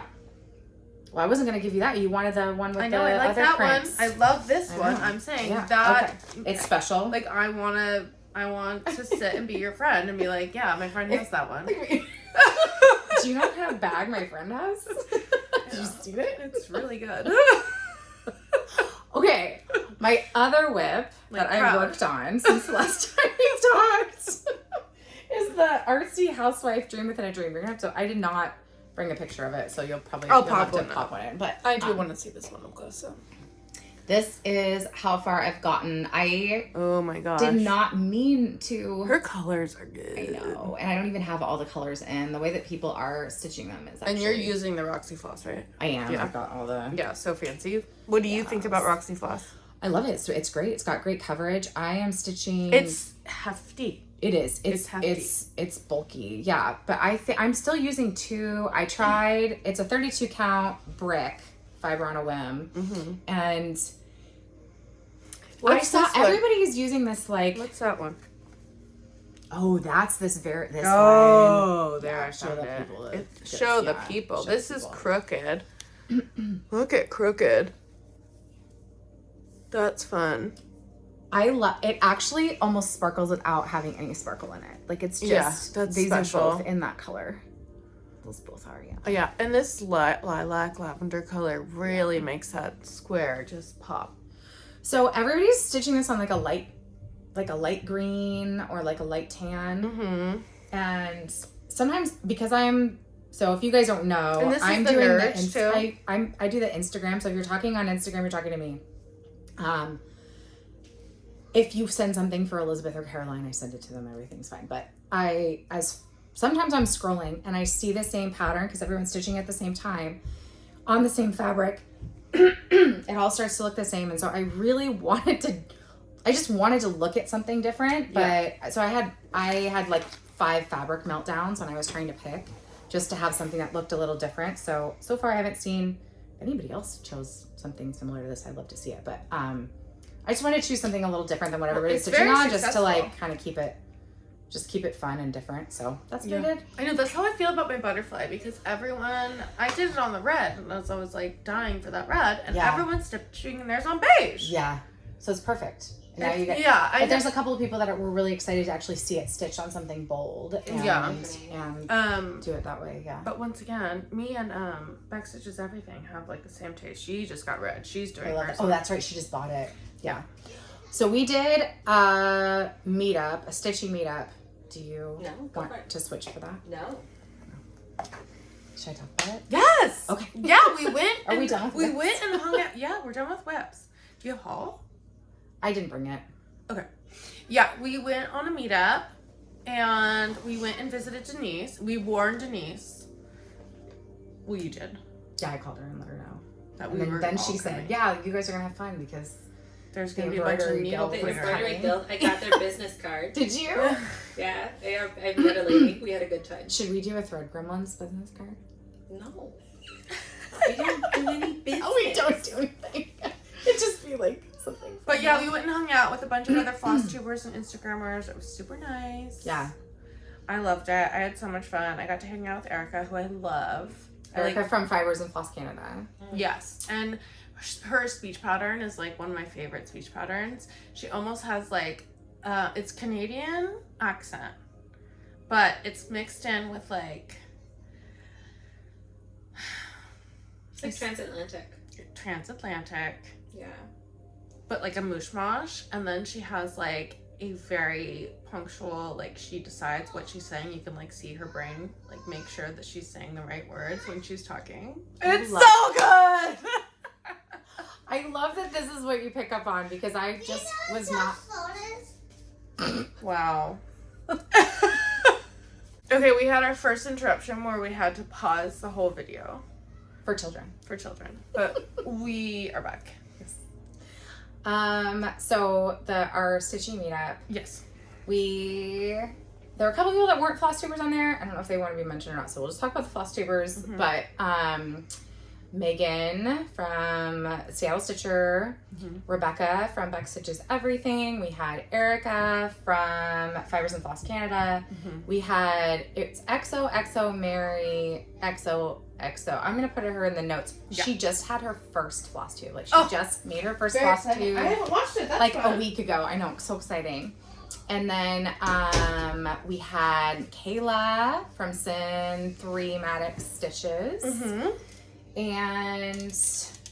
[SPEAKER 5] Well, I wasn't gonna give you that. You wanted the one with
[SPEAKER 1] I know.
[SPEAKER 5] the
[SPEAKER 1] I like
[SPEAKER 5] other
[SPEAKER 1] that
[SPEAKER 5] prints.
[SPEAKER 1] one. I love this one. I'm saying that
[SPEAKER 5] it's special.
[SPEAKER 1] Like I want to sit and be your friend and be like, yeah, my friend has that one.
[SPEAKER 5] Do you know what kind of bag my friend has? Did you see it?
[SPEAKER 1] It's really good.
[SPEAKER 5] Okay, my other whip that I worked on since the last time we talked is the Artsy Housewife Dream Within a Dream. You're gonna have to. I did not bring a picture of it, so you'll probably
[SPEAKER 1] I'll
[SPEAKER 5] have to
[SPEAKER 1] pop
[SPEAKER 5] pop one in. But
[SPEAKER 1] I do want to see this one up close. So.
[SPEAKER 5] This is how far I've gotten. I
[SPEAKER 1] oh my gosh,
[SPEAKER 5] did not mean to.
[SPEAKER 1] Her colors are good.
[SPEAKER 5] I know, and I don't even have all the colors in. The way that people are stitching them is actually...
[SPEAKER 1] And you're using the Roxy Floss, right?
[SPEAKER 5] I am.
[SPEAKER 1] Yeah.
[SPEAKER 5] I've got all the...
[SPEAKER 1] Yeah, so fancy. What do you think about Roxy Floss?
[SPEAKER 5] I love it. It's great. It's got great coverage. I am stitching...
[SPEAKER 1] It's hefty.
[SPEAKER 5] It is. It's hefty. It's bulky. Yeah, but I'm still using 2. I tried... It's a 32 count brick fiber on a whim. And... I saw everybody's using this like...
[SPEAKER 1] What's that one?
[SPEAKER 5] Oh, that's this one.
[SPEAKER 1] Oh, there I
[SPEAKER 5] show
[SPEAKER 1] found
[SPEAKER 5] the
[SPEAKER 1] it.
[SPEAKER 5] people.
[SPEAKER 1] Show the people. This is crooked. Look at crooked. That's fun.
[SPEAKER 5] I love it. Actually almost sparkles without having any sparkle in it. Like it's just
[SPEAKER 1] that's
[SPEAKER 5] these
[SPEAKER 1] special.
[SPEAKER 5] are both in that color. Those both are, yeah.
[SPEAKER 1] Oh, yeah, and this lilac lavender color really makes that square just pop.
[SPEAKER 5] So everybody's stitching this on like a light green or like a light tan. And sometimes because so if you guys don't know,
[SPEAKER 1] and this
[SPEAKER 5] I'm
[SPEAKER 1] is
[SPEAKER 5] doing I do the Instagram. So if you're talking on Instagram, you're talking to me. If you send something for Elizabeth or Caroline, I send it to them. Everything's fine. But sometimes I'm scrolling and I see the same pattern because everyone's stitching at the same time on the same fabric. It all starts to look the same, and so I really wanted to look at something different, but so I had like 5 fabric meltdowns when I was trying to pick just to have something that looked a little different. So far I haven't seen anybody else chose something similar to this. I'd love to see it, but I just wanted to choose something a little different than what everybody's stitching on, just to like kind of keep it fun and different. So that's what I did.
[SPEAKER 1] I know, that's how I feel about my butterfly, because I did it on the red, and I was like dying for that red, and everyone's stitching theirs on beige.
[SPEAKER 5] Yeah. So it's perfect.
[SPEAKER 1] Now
[SPEAKER 5] you get, but there's a couple of people that were really excited to actually see it stitched on something bold and do it that way. Yeah.
[SPEAKER 1] But once again, me and Beck Stitches Everything have like the same taste. She just got red. She's doing hers.
[SPEAKER 5] Oh, that's right. She just bought it. Yeah. So we did a meetup, a stitching meetup. Do you want to switch for that?
[SPEAKER 2] No.
[SPEAKER 5] Should I talk about it?
[SPEAKER 1] Yes.
[SPEAKER 5] Okay.
[SPEAKER 1] Yeah, we went.
[SPEAKER 5] Are we done with
[SPEAKER 1] whips? We went and hung out. Yeah, we're done with whips. Do you have haul?
[SPEAKER 5] I didn't bring it.
[SPEAKER 1] Okay. Yeah, we went on a meetup and we went and visited Denise. We warned Denise. Well, you did.
[SPEAKER 5] Yeah, I called her and let her know.
[SPEAKER 1] That
[SPEAKER 5] and then she said, "Yeah, you guys are gonna have fun because
[SPEAKER 1] there's going to be a bunch of needle
[SPEAKER 2] The
[SPEAKER 1] pointer.
[SPEAKER 2] Embroidery Guild. I got their business card.
[SPEAKER 5] Did you?
[SPEAKER 2] Yeah, I met a lady. We had a good time.
[SPEAKER 5] Should we do a Thread Gremlins business card?
[SPEAKER 2] No. We don't do any business.
[SPEAKER 5] Oh, we don't do anything. It'd just be like something.
[SPEAKER 1] But yeah, we went and hung out with a bunch of other floss tubers and Instagrammers. It was super nice.
[SPEAKER 5] Yeah.
[SPEAKER 1] I loved it. I had so much fun. I got to hang out with Erica, who I love.
[SPEAKER 5] Erica from Fibers and Floss Canada.
[SPEAKER 1] Yes. And her speech pattern is like one of my favorite speech patterns. She almost has like, it's Canadian accent, but it's mixed in with like...
[SPEAKER 2] It's like transatlantic.
[SPEAKER 1] Transatlantic.
[SPEAKER 2] Yeah.
[SPEAKER 1] But like a mushmash. And then she has like a very punctual, like she decides what she's saying. You can like see her brain like make sure that she's saying the right words when she's talking. It's so good.
[SPEAKER 5] I love that this is what you pick up on because I just was not.
[SPEAKER 1] Wow. Okay, we had our first interruption where we had to pause the whole video
[SPEAKER 5] For children.
[SPEAKER 1] but we are back.
[SPEAKER 5] So our Stitchy meetup.
[SPEAKER 1] Yes.
[SPEAKER 5] There were a couple people that weren't floss tubers on there. I don't know if they want to be mentioned or not, so we'll just talk about the floss tubers.
[SPEAKER 1] Mm-hmm.
[SPEAKER 5] But Megan from Seattle Stitcher, Rebecca from Beck Stitches Everything. We had Erica from Fibers and Floss Canada. We had it's XOXO Mary XOXO. I'm gonna put her in the notes.
[SPEAKER 1] Yeah.
[SPEAKER 5] She just had her first floss tube. Like she just made her first
[SPEAKER 1] Very
[SPEAKER 5] floss
[SPEAKER 1] exciting.
[SPEAKER 5] tube.
[SPEAKER 1] I haven't watched it. That's
[SPEAKER 5] Like
[SPEAKER 1] fun.
[SPEAKER 5] a week ago. I know, so exciting. And then we had Kayla from Sin 3 Maddox Stitches. And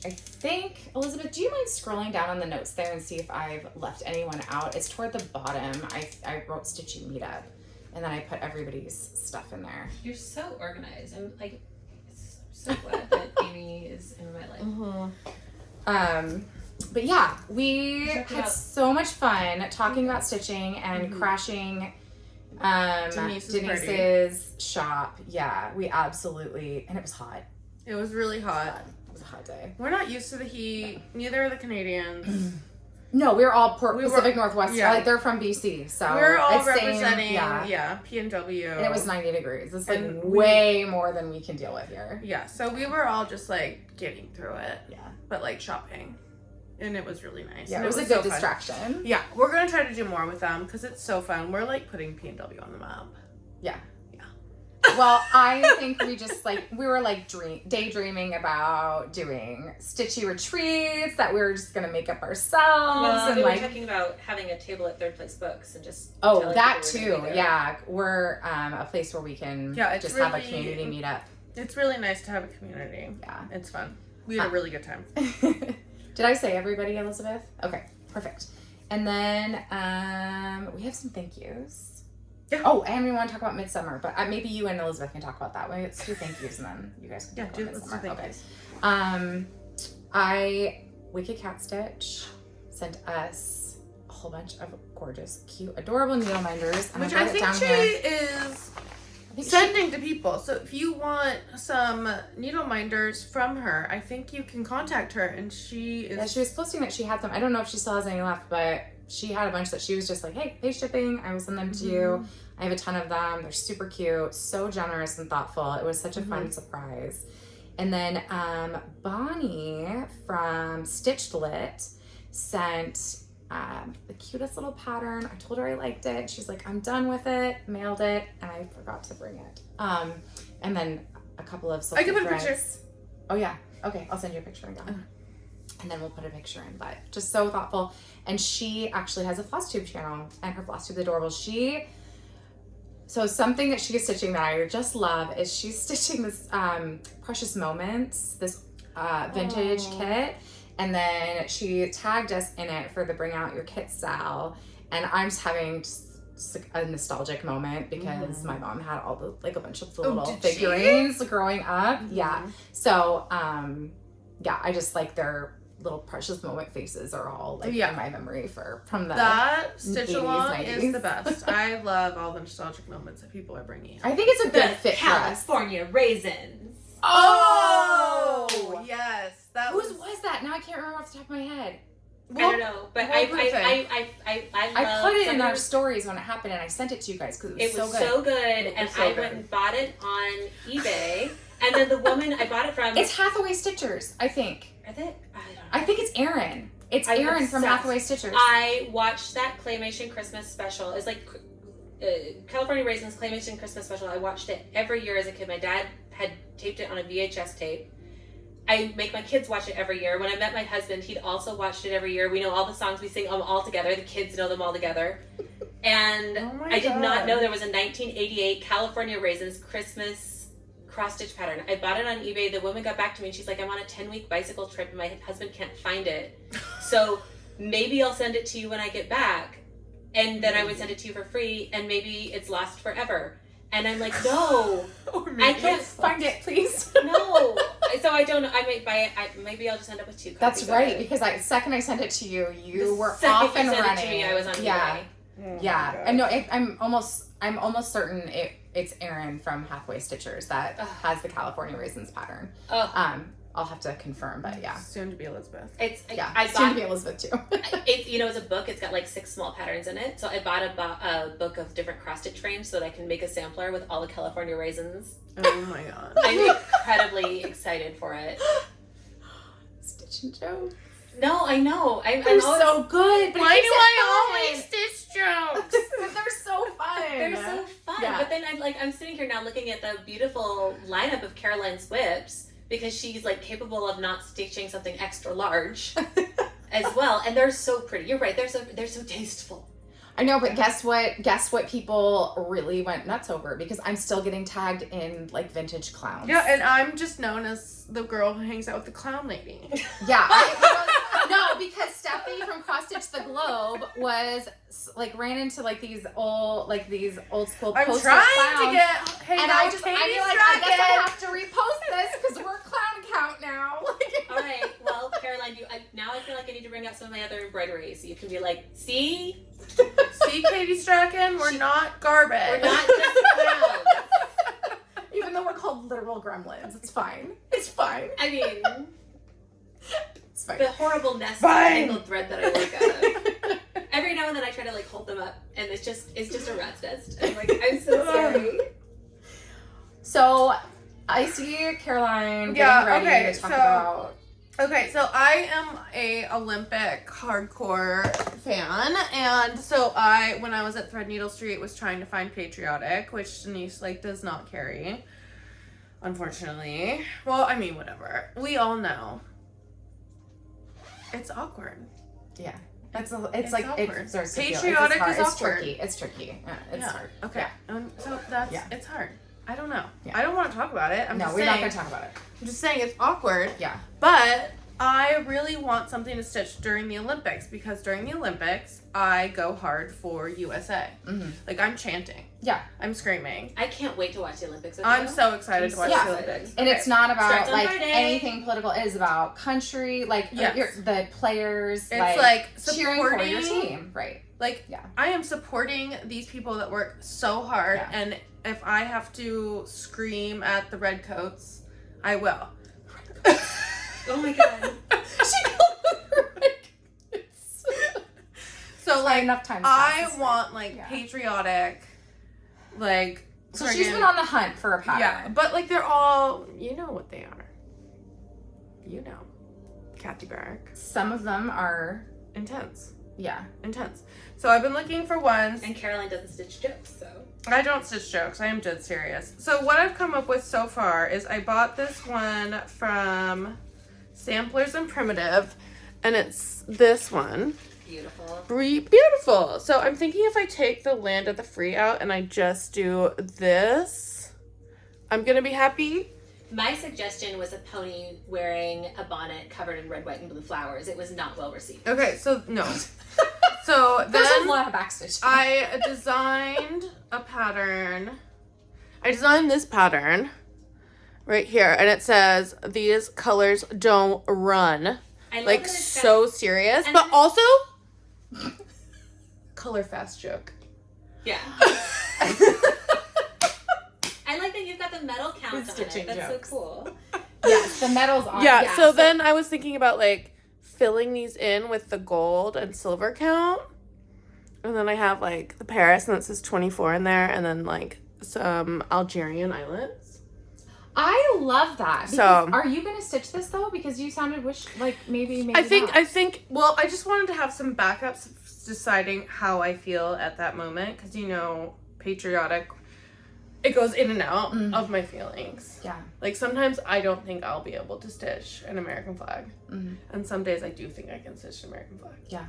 [SPEAKER 5] I think, Elizabeth, do you mind scrolling down on the notes there and see if I've left anyone out? It's toward the bottom. I wrote Stitchy Meetup, and then I put everybody's stuff in there.
[SPEAKER 2] You're so organized. I'm like, so glad that Amy is in my life.
[SPEAKER 5] But yeah, we had so much fun talking about stitching and crashing Denise's shop. Yeah, we absolutely, and it was hot.
[SPEAKER 1] It was really hot.
[SPEAKER 5] It was a hot day.
[SPEAKER 1] We're not used to the heat. Neither are the Canadians.
[SPEAKER 5] No, we're all Pacific Northwest.
[SPEAKER 1] Yeah.
[SPEAKER 5] Like they're from BC, so
[SPEAKER 1] We're all
[SPEAKER 5] it's same,
[SPEAKER 1] representing,
[SPEAKER 5] yeah.
[SPEAKER 1] PNW.
[SPEAKER 5] And it was 90 degrees. It's like
[SPEAKER 1] And
[SPEAKER 5] way more than we can deal with here.
[SPEAKER 1] Yeah, so we were all just like getting through it.
[SPEAKER 5] Yeah.
[SPEAKER 1] But like shopping. And it was really nice.
[SPEAKER 5] Yeah,
[SPEAKER 1] and
[SPEAKER 5] it was a
[SPEAKER 1] so
[SPEAKER 5] good
[SPEAKER 1] fun.
[SPEAKER 5] distraction.
[SPEAKER 1] Yeah, we're going to try to do more with them because it's so fun. We're like putting PNW on the map.
[SPEAKER 5] Yeah. Well, I think we were like daydreaming about doing stitchy retreats that we were just gonna make up ourselves.
[SPEAKER 2] Well,
[SPEAKER 5] and
[SPEAKER 2] we were
[SPEAKER 5] like
[SPEAKER 2] talking about having a table at Third Place Books and just
[SPEAKER 5] that too. Yeah, we're a place where we can just have a community meetup.
[SPEAKER 1] It's really nice to have a community.
[SPEAKER 5] Yeah,
[SPEAKER 1] it's fun. We had a really good time.
[SPEAKER 5] Did I say everybody, Elizabeth? Okay, perfect. And then we have some thank yous.
[SPEAKER 1] Yeah.
[SPEAKER 5] Oh, and we want to talk about MidSummer, but maybe you and Elizabeth can talk about that. Let's do thank yous and then you guys can talk about MidSummer. Okay. Wicked Cat Stitch sent us a whole bunch of gorgeous, cute, adorable needle minders. And
[SPEAKER 1] which I think she is sending to people. So if you want some needle minders from her, I think you can contact her, and she is...
[SPEAKER 5] Yeah, she was posting that she had them. I don't know if she still has any left, but she had a bunch that she was just like, hey, pay shipping. I will send them to you. I have a ton of them. They're super cute, so generous and thoughtful. It was such a fun surprise. And then Bonnie from Stitched Lit sent the cutest little pattern. I told her I liked it. She's like, I'm done with it. Mailed it, and I forgot to bring it. And then a couple of silky
[SPEAKER 1] I can put
[SPEAKER 5] threads.
[SPEAKER 1] a picture.
[SPEAKER 5] Oh yeah. Okay, I'll send you a picture again. And then we'll put a picture in, but just so thoughtful. And she actually has a Floss Tube channel, and her Floss Tube is adorable. So something that she is stitching that I just love is she's stitching this Precious Moments, this vintage kit. And then she tagged us in it for the Bring Out Your Kit sale. And I'm just having a nostalgic moment because my mom had all the, like a bunch of the little figurines growing up. Yeah. So, yeah, I just like their little Precious Moment faces are all like in my memory from the
[SPEAKER 1] that stitch
[SPEAKER 5] 80s,
[SPEAKER 1] along
[SPEAKER 5] 90s.
[SPEAKER 1] is the best. I love all the nostalgic moments that people are bringing.
[SPEAKER 5] I think it's a good fit for us.
[SPEAKER 2] California raisins.
[SPEAKER 1] Oh yes, that
[SPEAKER 5] Whose was that? Now I can't remember off the top of my head.
[SPEAKER 2] I don't know, but I
[SPEAKER 5] put it in our stories when it happened, and I sent it to you guys because it was so good.
[SPEAKER 2] And I went and bought it on eBay. And then the woman I bought it from,
[SPEAKER 5] it's Hathaway Stitchers, I think.
[SPEAKER 2] Are they? I don't know.
[SPEAKER 5] I think it's Erin. It's Erin from Hathaway Stitchers.
[SPEAKER 2] I watched that Claymation Christmas special. It's like California Raisins Claymation Christmas special. I watched it every year as a kid. My dad had taped it on a VHS tape. I make my kids watch it every year. When I met my husband, he'd also watched it every year. We know all the songs. We sing them all together. The kids know them all together. And I did not know there was a 1988 California Raisins Christmas cross-stitch pattern. I bought it on eBay. The woman got back to me and she's like, I'm on a 10-week bicycle trip and my husband can't find it. So maybe I'll send it to you when I get back. And then I would send it to you for free and maybe it's lost forever. And I'm like, no, I can't
[SPEAKER 5] find it, please.
[SPEAKER 2] No. So I don't know. I might buy it. Maybe I'll just end up with 2 copies.
[SPEAKER 5] That's right, because the second I sent it to you, you were off and running.
[SPEAKER 2] It to me, I was on
[SPEAKER 5] yeah.
[SPEAKER 2] eBay.
[SPEAKER 5] Yeah. I know. I'm almost certain it's Erin from Hathaway Stitchers that has the California Raisins pattern. I'll have to confirm, but yeah.
[SPEAKER 1] Soon to be Elizabeth.
[SPEAKER 5] Soon to be Elizabeth too.
[SPEAKER 2] It's a book. It's got like 6 small patterns in it. So I bought a book of different cross stitch frames so that I can make a sampler with all the California raisins.
[SPEAKER 1] Oh my god!
[SPEAKER 2] I'm incredibly excited for it.
[SPEAKER 5] Stitch and Joe.
[SPEAKER 2] No, I know.
[SPEAKER 5] They're so good. But
[SPEAKER 1] why do I always stitch jokes?
[SPEAKER 5] They're so fun.
[SPEAKER 2] They're so fun. Yeah. But then I'm sitting here now looking at the beautiful lineup of Caroline's whips. Because she's like capable of not stitching something extra large as well, and they're so pretty. You're right; they're so tasteful.
[SPEAKER 5] I know, but guess what? People really went nuts over because I'm still getting tagged in like vintage clowns.
[SPEAKER 1] Yeah, and I'm just known as the girl who hangs out with the clown lady.
[SPEAKER 5] Yeah, no, because Steffi from Cross Stitch the Globe ran into these old school
[SPEAKER 1] I'm
[SPEAKER 5] poster
[SPEAKER 1] trying
[SPEAKER 5] clowns.
[SPEAKER 1] to get. Hey,
[SPEAKER 5] and I guess I have to repost this because we're a clown account now.
[SPEAKER 2] All right, well, Caroline, now I feel like I need to bring out some of my other embroidery so you can be like, see,
[SPEAKER 1] Katie Strachan, we're not garbage.
[SPEAKER 2] We're not just clowns.
[SPEAKER 5] Even though we're called literal gremlins, it's fine. It's fine.
[SPEAKER 2] I mean,
[SPEAKER 5] it's fine.
[SPEAKER 2] The horrible nest of tangled thread that I work out of. Every now and then I try to hold them up, and it's just a rat's nest. I'm so sorry.
[SPEAKER 5] So I see Caroline getting ready to talk about.
[SPEAKER 1] Okay, so I am a Olympic hardcore fan, and so when I was at Threadneedle Street, was trying to find Patriotic, which Denise does not carry, unfortunately. Well, I mean, whatever. We all know. It's awkward.
[SPEAKER 5] Yeah. It's awkward.
[SPEAKER 1] Patriotic is awkward.
[SPEAKER 5] It's tricky. It's hard.
[SPEAKER 1] Okay.
[SPEAKER 5] Yeah.
[SPEAKER 1] So it's hard. I don't know.
[SPEAKER 5] Yeah.
[SPEAKER 1] I don't want to talk about it.
[SPEAKER 5] We're not going to talk about it.
[SPEAKER 1] I'm just saying it's awkward.
[SPEAKER 5] Yeah.
[SPEAKER 1] But I really want something to stitch during the Olympics because during the Olympics, I go hard for USA. Mm-hmm. I'm chanting.
[SPEAKER 5] Yeah.
[SPEAKER 1] I'm screaming.
[SPEAKER 2] I can't wait to watch the Olympics.
[SPEAKER 1] I'm so excited to watch the Olympics.
[SPEAKER 5] And it's not about anything political. It is about country, the players.
[SPEAKER 1] It's
[SPEAKER 5] cheering for your team. Right.
[SPEAKER 1] I am supporting these people that work so hard, and if I have to scream at the redcoats, I will.
[SPEAKER 2] Oh my god.
[SPEAKER 5] She called them redcoats.
[SPEAKER 1] So
[SPEAKER 5] enough time.
[SPEAKER 1] I want patriotic,
[SPEAKER 5] So she's been on the hunt for a pattern.
[SPEAKER 1] Yeah, but they're all, you know what they are. You know, Kathy Barrick.
[SPEAKER 5] Some of them are
[SPEAKER 1] intense.
[SPEAKER 5] Yeah,
[SPEAKER 1] intense. So I've been looking for ones.
[SPEAKER 2] And Caroline doesn't stitch jokes, so.
[SPEAKER 1] I don't stitch jokes. I am dead serious. So what I've come up with so far is I bought this one from Samplers and Primitive, and it's this one.
[SPEAKER 2] Beautiful.
[SPEAKER 1] Beautiful. So I'm thinking if I take the Land of the Free out and I just do this, I'm going to be happy.
[SPEAKER 2] My suggestion was a pony wearing a bonnet covered in red, white, and blue flowers. It was not well received.
[SPEAKER 1] Okay, so no. So then
[SPEAKER 5] there's a lot of backstitch.
[SPEAKER 1] I designed a pattern. I designed this pattern right here, and it says these colors don't run. So serious, but also color fast joke.
[SPEAKER 2] Yeah. I like that you've got the metal count on it. That's jokes. So cool.
[SPEAKER 5] Yes, the metal's on.
[SPEAKER 1] Yeah, so then I was thinking about filling these in with the gold and silver count. And then I have, like, the Paris, and it says 24 in there, and then, like, some Algerian islands.
[SPEAKER 5] I love that.
[SPEAKER 1] So,
[SPEAKER 5] are you going to stitch this, though? Because you sounded maybe
[SPEAKER 1] I think, well, I just wanted to have some backups deciding how I feel at that moment. Because, you know, patriotic, it goes in and out of my feelings.
[SPEAKER 5] Yeah.
[SPEAKER 1] Like, sometimes I don't think I'll be able to stitch an American flag.
[SPEAKER 5] Mm-hmm.
[SPEAKER 1] And some days I do think I can stitch an American flag.
[SPEAKER 5] Yeah.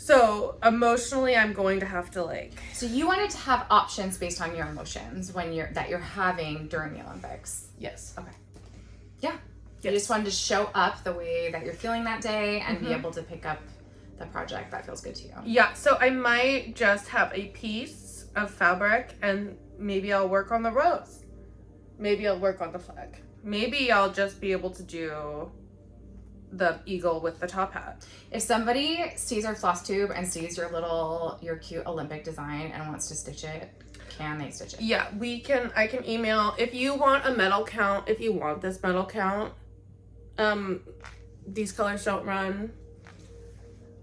[SPEAKER 1] So, emotionally, I'm going to have to, like...
[SPEAKER 5] So you wanted to have options based on your emotions that you're having during the Olympics.
[SPEAKER 1] Yes.
[SPEAKER 5] Okay. Yeah.
[SPEAKER 1] Yes.
[SPEAKER 5] You just wanted to show up the way that you're feeling that day and be able to pick up the project that feels good to you.
[SPEAKER 1] Yeah, so I might just have a piece of fabric and maybe I'll work on the rose. Maybe I'll work on the flag. Maybe I'll just be able to do the eagle with the top hat.
[SPEAKER 5] If somebody sees our Floss Tube and sees your cute Olympic design and wants to stitch it, can they stitch it?
[SPEAKER 1] Yeah, I can email, if you want a metal count, if you want this metal count, these colors don't run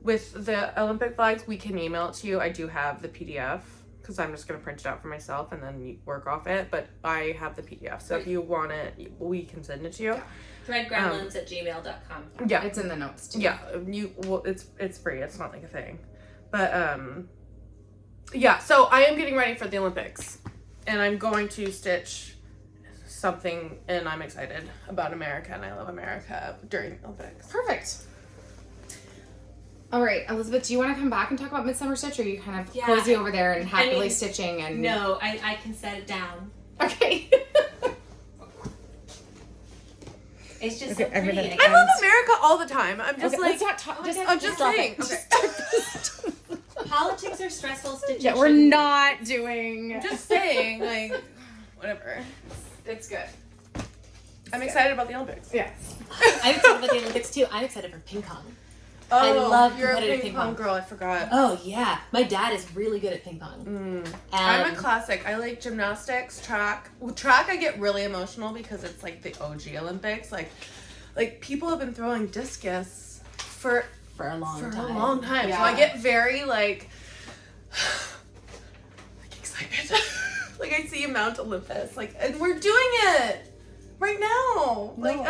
[SPEAKER 1] with the Olympic flags, we can email it to you. I do have the PDF because I'm just going to print it out for myself and then you work off it, but I have the PDF. So if you want it, we can send it to you.
[SPEAKER 2] Yeah. threadgremlins@gmail.com.
[SPEAKER 1] Yeah.
[SPEAKER 5] It's in the notes too.
[SPEAKER 1] Yeah, it's free. It's not like a thing. But yeah, so I am getting ready for the Olympics and I'm going to stitch something and I'm excited about America and I love America during the Olympics.
[SPEAKER 5] Perfect. All right, Elizabeth, do you want to come back and talk about MidSummer Stitch, or are you kind of cozy over there and happily stitching? And
[SPEAKER 2] no, I can set it down.
[SPEAKER 5] Okay.
[SPEAKER 2] It's just so pretty.
[SPEAKER 1] I love America all the time. I'm just
[SPEAKER 5] let's not talk.
[SPEAKER 1] I'm just saying.
[SPEAKER 5] Okay.
[SPEAKER 2] Politics are stressful. Stitching.
[SPEAKER 5] Yeah, we're not doing.
[SPEAKER 1] I'm just saying, like, whatever.
[SPEAKER 5] It's good.
[SPEAKER 1] I'm excited about the Olympics.
[SPEAKER 5] Yeah.
[SPEAKER 2] I'm excited about the Olympics too. I'm excited for ping pong.
[SPEAKER 1] Oh,
[SPEAKER 2] I love
[SPEAKER 1] you're a
[SPEAKER 2] competitive
[SPEAKER 1] ping pong girl. I forgot.
[SPEAKER 2] Oh yeah, my dad is really good at ping pong.
[SPEAKER 1] I'm a classic. I like gymnastics, track. Well, track, I get really emotional because it's like the OG Olympics. Like people have been throwing discus for
[SPEAKER 2] a long time.
[SPEAKER 1] Yeah. So I get very like excited. Like I see Mount Olympus, like, and we're doing it right now. Like,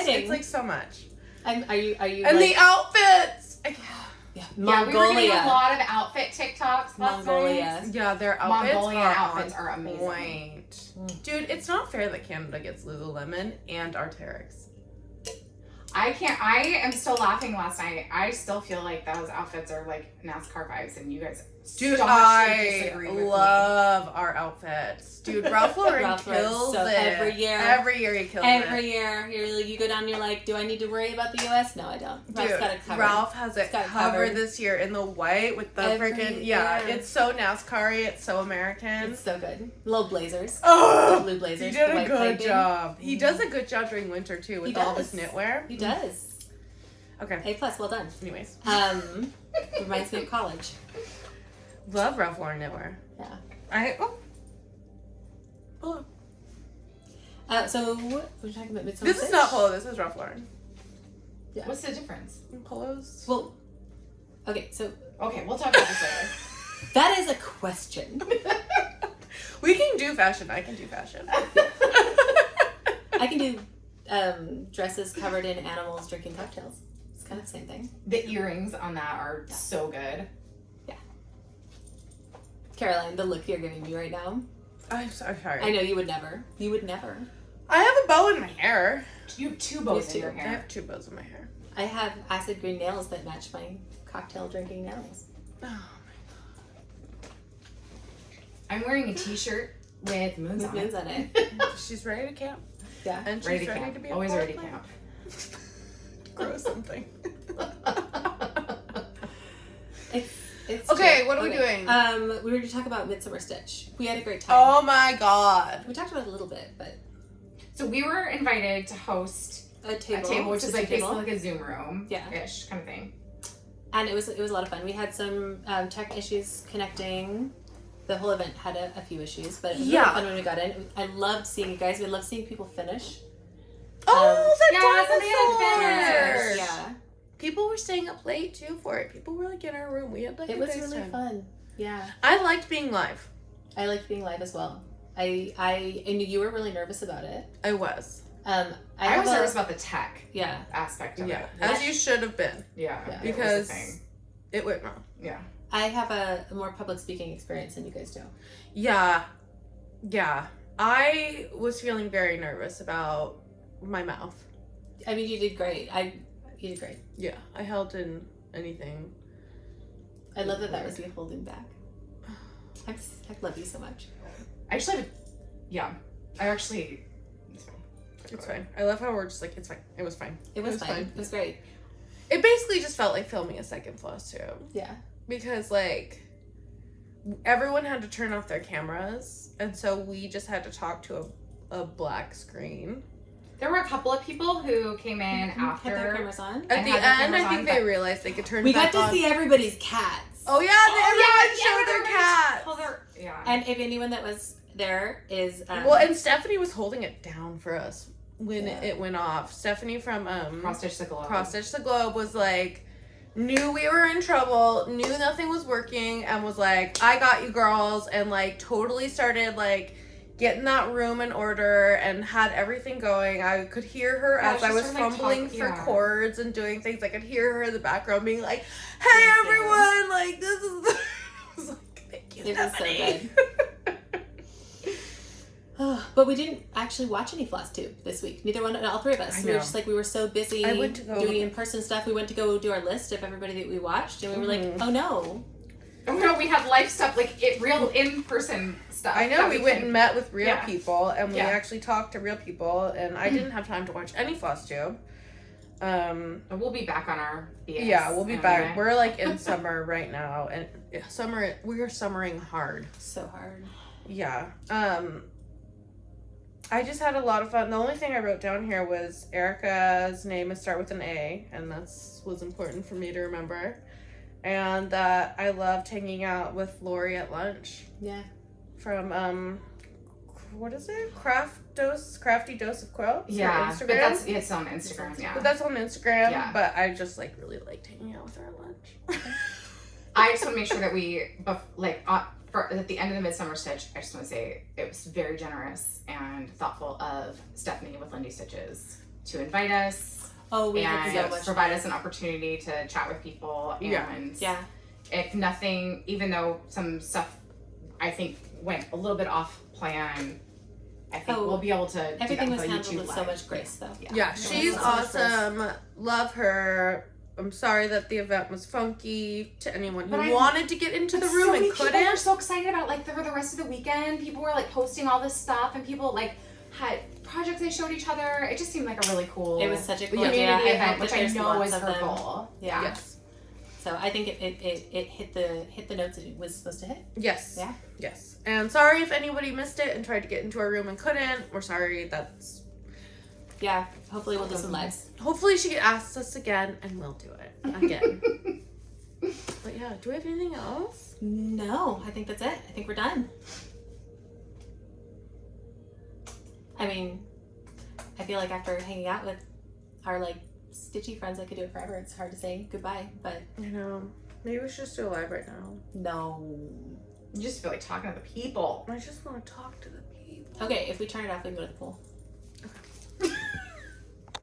[SPEAKER 1] it's like so much.
[SPEAKER 2] Are you?
[SPEAKER 1] And the outfits.
[SPEAKER 2] Yeah,
[SPEAKER 3] Mongolia. We were getting a lot of outfit TikToks.
[SPEAKER 2] Mongolia.
[SPEAKER 1] Yeah, their outfits.
[SPEAKER 3] Mongolian outfits are amazing.
[SPEAKER 1] Point. Dude, it's not fair that Canada gets Lululemon and Arc'teryx.
[SPEAKER 3] I am still laughing last night. I still feel like those outfits are like NASCAR vibes, and you guys.
[SPEAKER 1] Dude, I love our outfits. Dude, Ralph Lauren kills it.
[SPEAKER 2] Every year he kills it. Every year. You go down and you're like, do I need to worry about the US? No, I don't.
[SPEAKER 1] Dude,
[SPEAKER 2] Ralph's got it covered.
[SPEAKER 1] Ralph has it covered this year in the white with the freaking, it's so NASCAR-y, it's so American.
[SPEAKER 2] It's so good. Little blazers.
[SPEAKER 1] Oh,
[SPEAKER 2] little blue blazers.
[SPEAKER 1] He did a good job. He does a good job during winter too with all this knitwear.
[SPEAKER 2] He does.
[SPEAKER 1] Okay.
[SPEAKER 2] A+, well done.
[SPEAKER 1] Anyways.
[SPEAKER 2] Reminds me of college.
[SPEAKER 1] Love Ralph Lauren knitwear.
[SPEAKER 2] Yeah.
[SPEAKER 1] Polo.
[SPEAKER 2] So we're talking about MidSummer.
[SPEAKER 1] This is not Polo. This is Ralph Lauren.
[SPEAKER 3] Yeah. What's the difference?
[SPEAKER 1] Polos.
[SPEAKER 2] Well, okay. So
[SPEAKER 3] we'll talk about this later.
[SPEAKER 2] That is a question.
[SPEAKER 1] We can do fashion. I can do fashion.
[SPEAKER 2] I can do dresses covered in animals drinking cocktails. It's kind of the same thing.
[SPEAKER 3] The earrings on that are so good.
[SPEAKER 2] Caroline, the look you're giving me right now.
[SPEAKER 1] I'm sorry.
[SPEAKER 2] I know you would never. You would never.
[SPEAKER 1] I have a bow in my hair.
[SPEAKER 3] You have two bows in your hair.
[SPEAKER 1] I have two bows in my hair.
[SPEAKER 2] I have acid green nails that match my cocktail drinking nails.
[SPEAKER 1] Oh my
[SPEAKER 3] god. I'm wearing a t-shirt with moons on
[SPEAKER 2] it.
[SPEAKER 1] She's ready to camp.
[SPEAKER 2] Yeah.
[SPEAKER 1] And she's ready to be
[SPEAKER 3] always ready to camp.
[SPEAKER 1] Grow something.
[SPEAKER 2] It's
[SPEAKER 1] okay, what are we doing?
[SPEAKER 2] We were to talk about MidSummer Stitch. We had a great time.
[SPEAKER 1] Oh my god.
[SPEAKER 2] We talked about it a little bit, but
[SPEAKER 3] so we were invited to host
[SPEAKER 2] a table
[SPEAKER 3] which is like basically like a Zoom room, ish kind of thing.
[SPEAKER 2] And it was a lot of fun. We had some tech issues connecting. The whole event had a few issues, but it was really fun when we got in. I loved seeing you guys. We loved seeing people finish.
[SPEAKER 1] Oh, the dinosaurs!
[SPEAKER 2] Yeah.
[SPEAKER 1] people were staying up late too for it. People were like in our room. We had like
[SPEAKER 2] It
[SPEAKER 1] a
[SPEAKER 2] was
[SPEAKER 1] nice
[SPEAKER 2] really
[SPEAKER 1] time.
[SPEAKER 2] fun. Yeah.
[SPEAKER 1] I liked being live.
[SPEAKER 2] I liked being live as well. I knew you were really nervous about it.
[SPEAKER 1] I was.
[SPEAKER 3] I was nervous about the tech aspect of it.
[SPEAKER 1] As you should have been.
[SPEAKER 3] Yeah.
[SPEAKER 1] Because it went wrong.
[SPEAKER 3] Yeah.
[SPEAKER 2] I have a more public speaking experience than you guys do.
[SPEAKER 1] Yeah. I was feeling very nervous about my mouth.
[SPEAKER 2] I mean, you did great. You did great.
[SPEAKER 1] Yeah, I held in anything.
[SPEAKER 2] I love that was you holding back. I love you so much.
[SPEAKER 3] It's fine.
[SPEAKER 1] It's fine. I love how we're just like, it's fine. It was fine.
[SPEAKER 2] It was fine. It was great.
[SPEAKER 1] It basically just felt like filming a second Floss Tube.
[SPEAKER 2] Yeah.
[SPEAKER 1] Because, like, everyone had to turn off their cameras, and so we just had to talk to a black screen.
[SPEAKER 3] There were a couple of people who came in after.
[SPEAKER 2] Had their cameras on.
[SPEAKER 1] At the end, I think they realized they could turn
[SPEAKER 2] we
[SPEAKER 1] back
[SPEAKER 2] got to see everybody's cats.
[SPEAKER 1] Oh, yeah, everyone showed their cats.
[SPEAKER 3] Yeah.
[SPEAKER 2] And if anyone that was there is...
[SPEAKER 1] well, and Stephanie was holding it down for us when it went off. Stephanie from
[SPEAKER 3] Cross Stitch the
[SPEAKER 1] Globe was like, knew we were in trouble, knew nothing was working, and was like, I got you girls, and like totally started like getting that room in order and had everything going. I could hear her as I was fumbling for chords and doing things. I could hear her in the background being like, hey everyone, like this is the... I was like, thank you,
[SPEAKER 2] it was so
[SPEAKER 1] Stephanie.
[SPEAKER 2] good. But we didn't actually watch any Floss Tube this week. Neither one, all three of us. We were just like, we were so busy doing in-person stuff. We went to go do our list of everybody that we watched, and we were like, oh no.
[SPEAKER 3] Oh no, we had live stuff, like real in-person stuff.
[SPEAKER 1] I know, we went and met with real people, and we actually talked to real people, and I didn't have time to watch any Floss Tube.
[SPEAKER 3] We'll be back on our BS.
[SPEAKER 1] Yeah, we'll be back. We're like in summer right now, and we are summering hard.
[SPEAKER 2] So hard.
[SPEAKER 1] Yeah. I just had a lot of fun. The only thing I wrote down here was Erica's name is start with an A, and was important for me to remember. And that I loved hanging out with Lori at lunch.
[SPEAKER 2] Yeah.
[SPEAKER 1] From what is it? Crafty Dose of Quilts?
[SPEAKER 3] Yeah.
[SPEAKER 1] Instagram?
[SPEAKER 3] But it's on Instagram, yeah.
[SPEAKER 1] But that's on Instagram.
[SPEAKER 3] Yeah.
[SPEAKER 1] But I just like really liked hanging out with her at lunch.
[SPEAKER 3] I just want to make sure that we at the end of the MidSummer Stitch, I just want to say it was very generous and thoughtful of Stephanie with Lindy Stitches to invite us.
[SPEAKER 2] Oh, we
[SPEAKER 3] and
[SPEAKER 2] did so much.
[SPEAKER 3] Provide us an opportunity to chat with people. And if nothing, even though some stuff I think went a little bit off plan, I think we'll be able to.
[SPEAKER 2] Everything was handled with so much grace, though.
[SPEAKER 1] Yeah, she's awesome. Love her. I'm sorry that the event was funky to anyone who wanted to get into the room and couldn't.
[SPEAKER 3] People were so excited about for the rest of the weekend. People were like posting all this stuff, and people like had projects they showed each other. It just seemed like a really cool.
[SPEAKER 2] It was such a cool
[SPEAKER 3] community event,
[SPEAKER 2] which
[SPEAKER 3] I know was her goal.
[SPEAKER 2] Yeah. Yes. So I think it hit the notes it was supposed to hit.
[SPEAKER 1] Yes.
[SPEAKER 2] Yeah.
[SPEAKER 1] Yes. And sorry if anybody missed it and tried to get into our room and couldn't. We're sorry. That's.
[SPEAKER 2] Yeah. Hopefully we'll do some lives.
[SPEAKER 1] Hopefully she asks us again and we'll do it again. But yeah, do we have anything else?
[SPEAKER 2] No, I think that's it. I think we're done. I mean, I feel like after hanging out with our stitchy friends, I could do it forever. It's hard to say goodbye, but
[SPEAKER 1] you know, maybe we should just do a live right now.
[SPEAKER 2] No.
[SPEAKER 3] You just feel like talking to the people.
[SPEAKER 1] I just want to talk to the people.
[SPEAKER 2] Okay, if we turn it off, we can go to the pool.
[SPEAKER 1] Okay.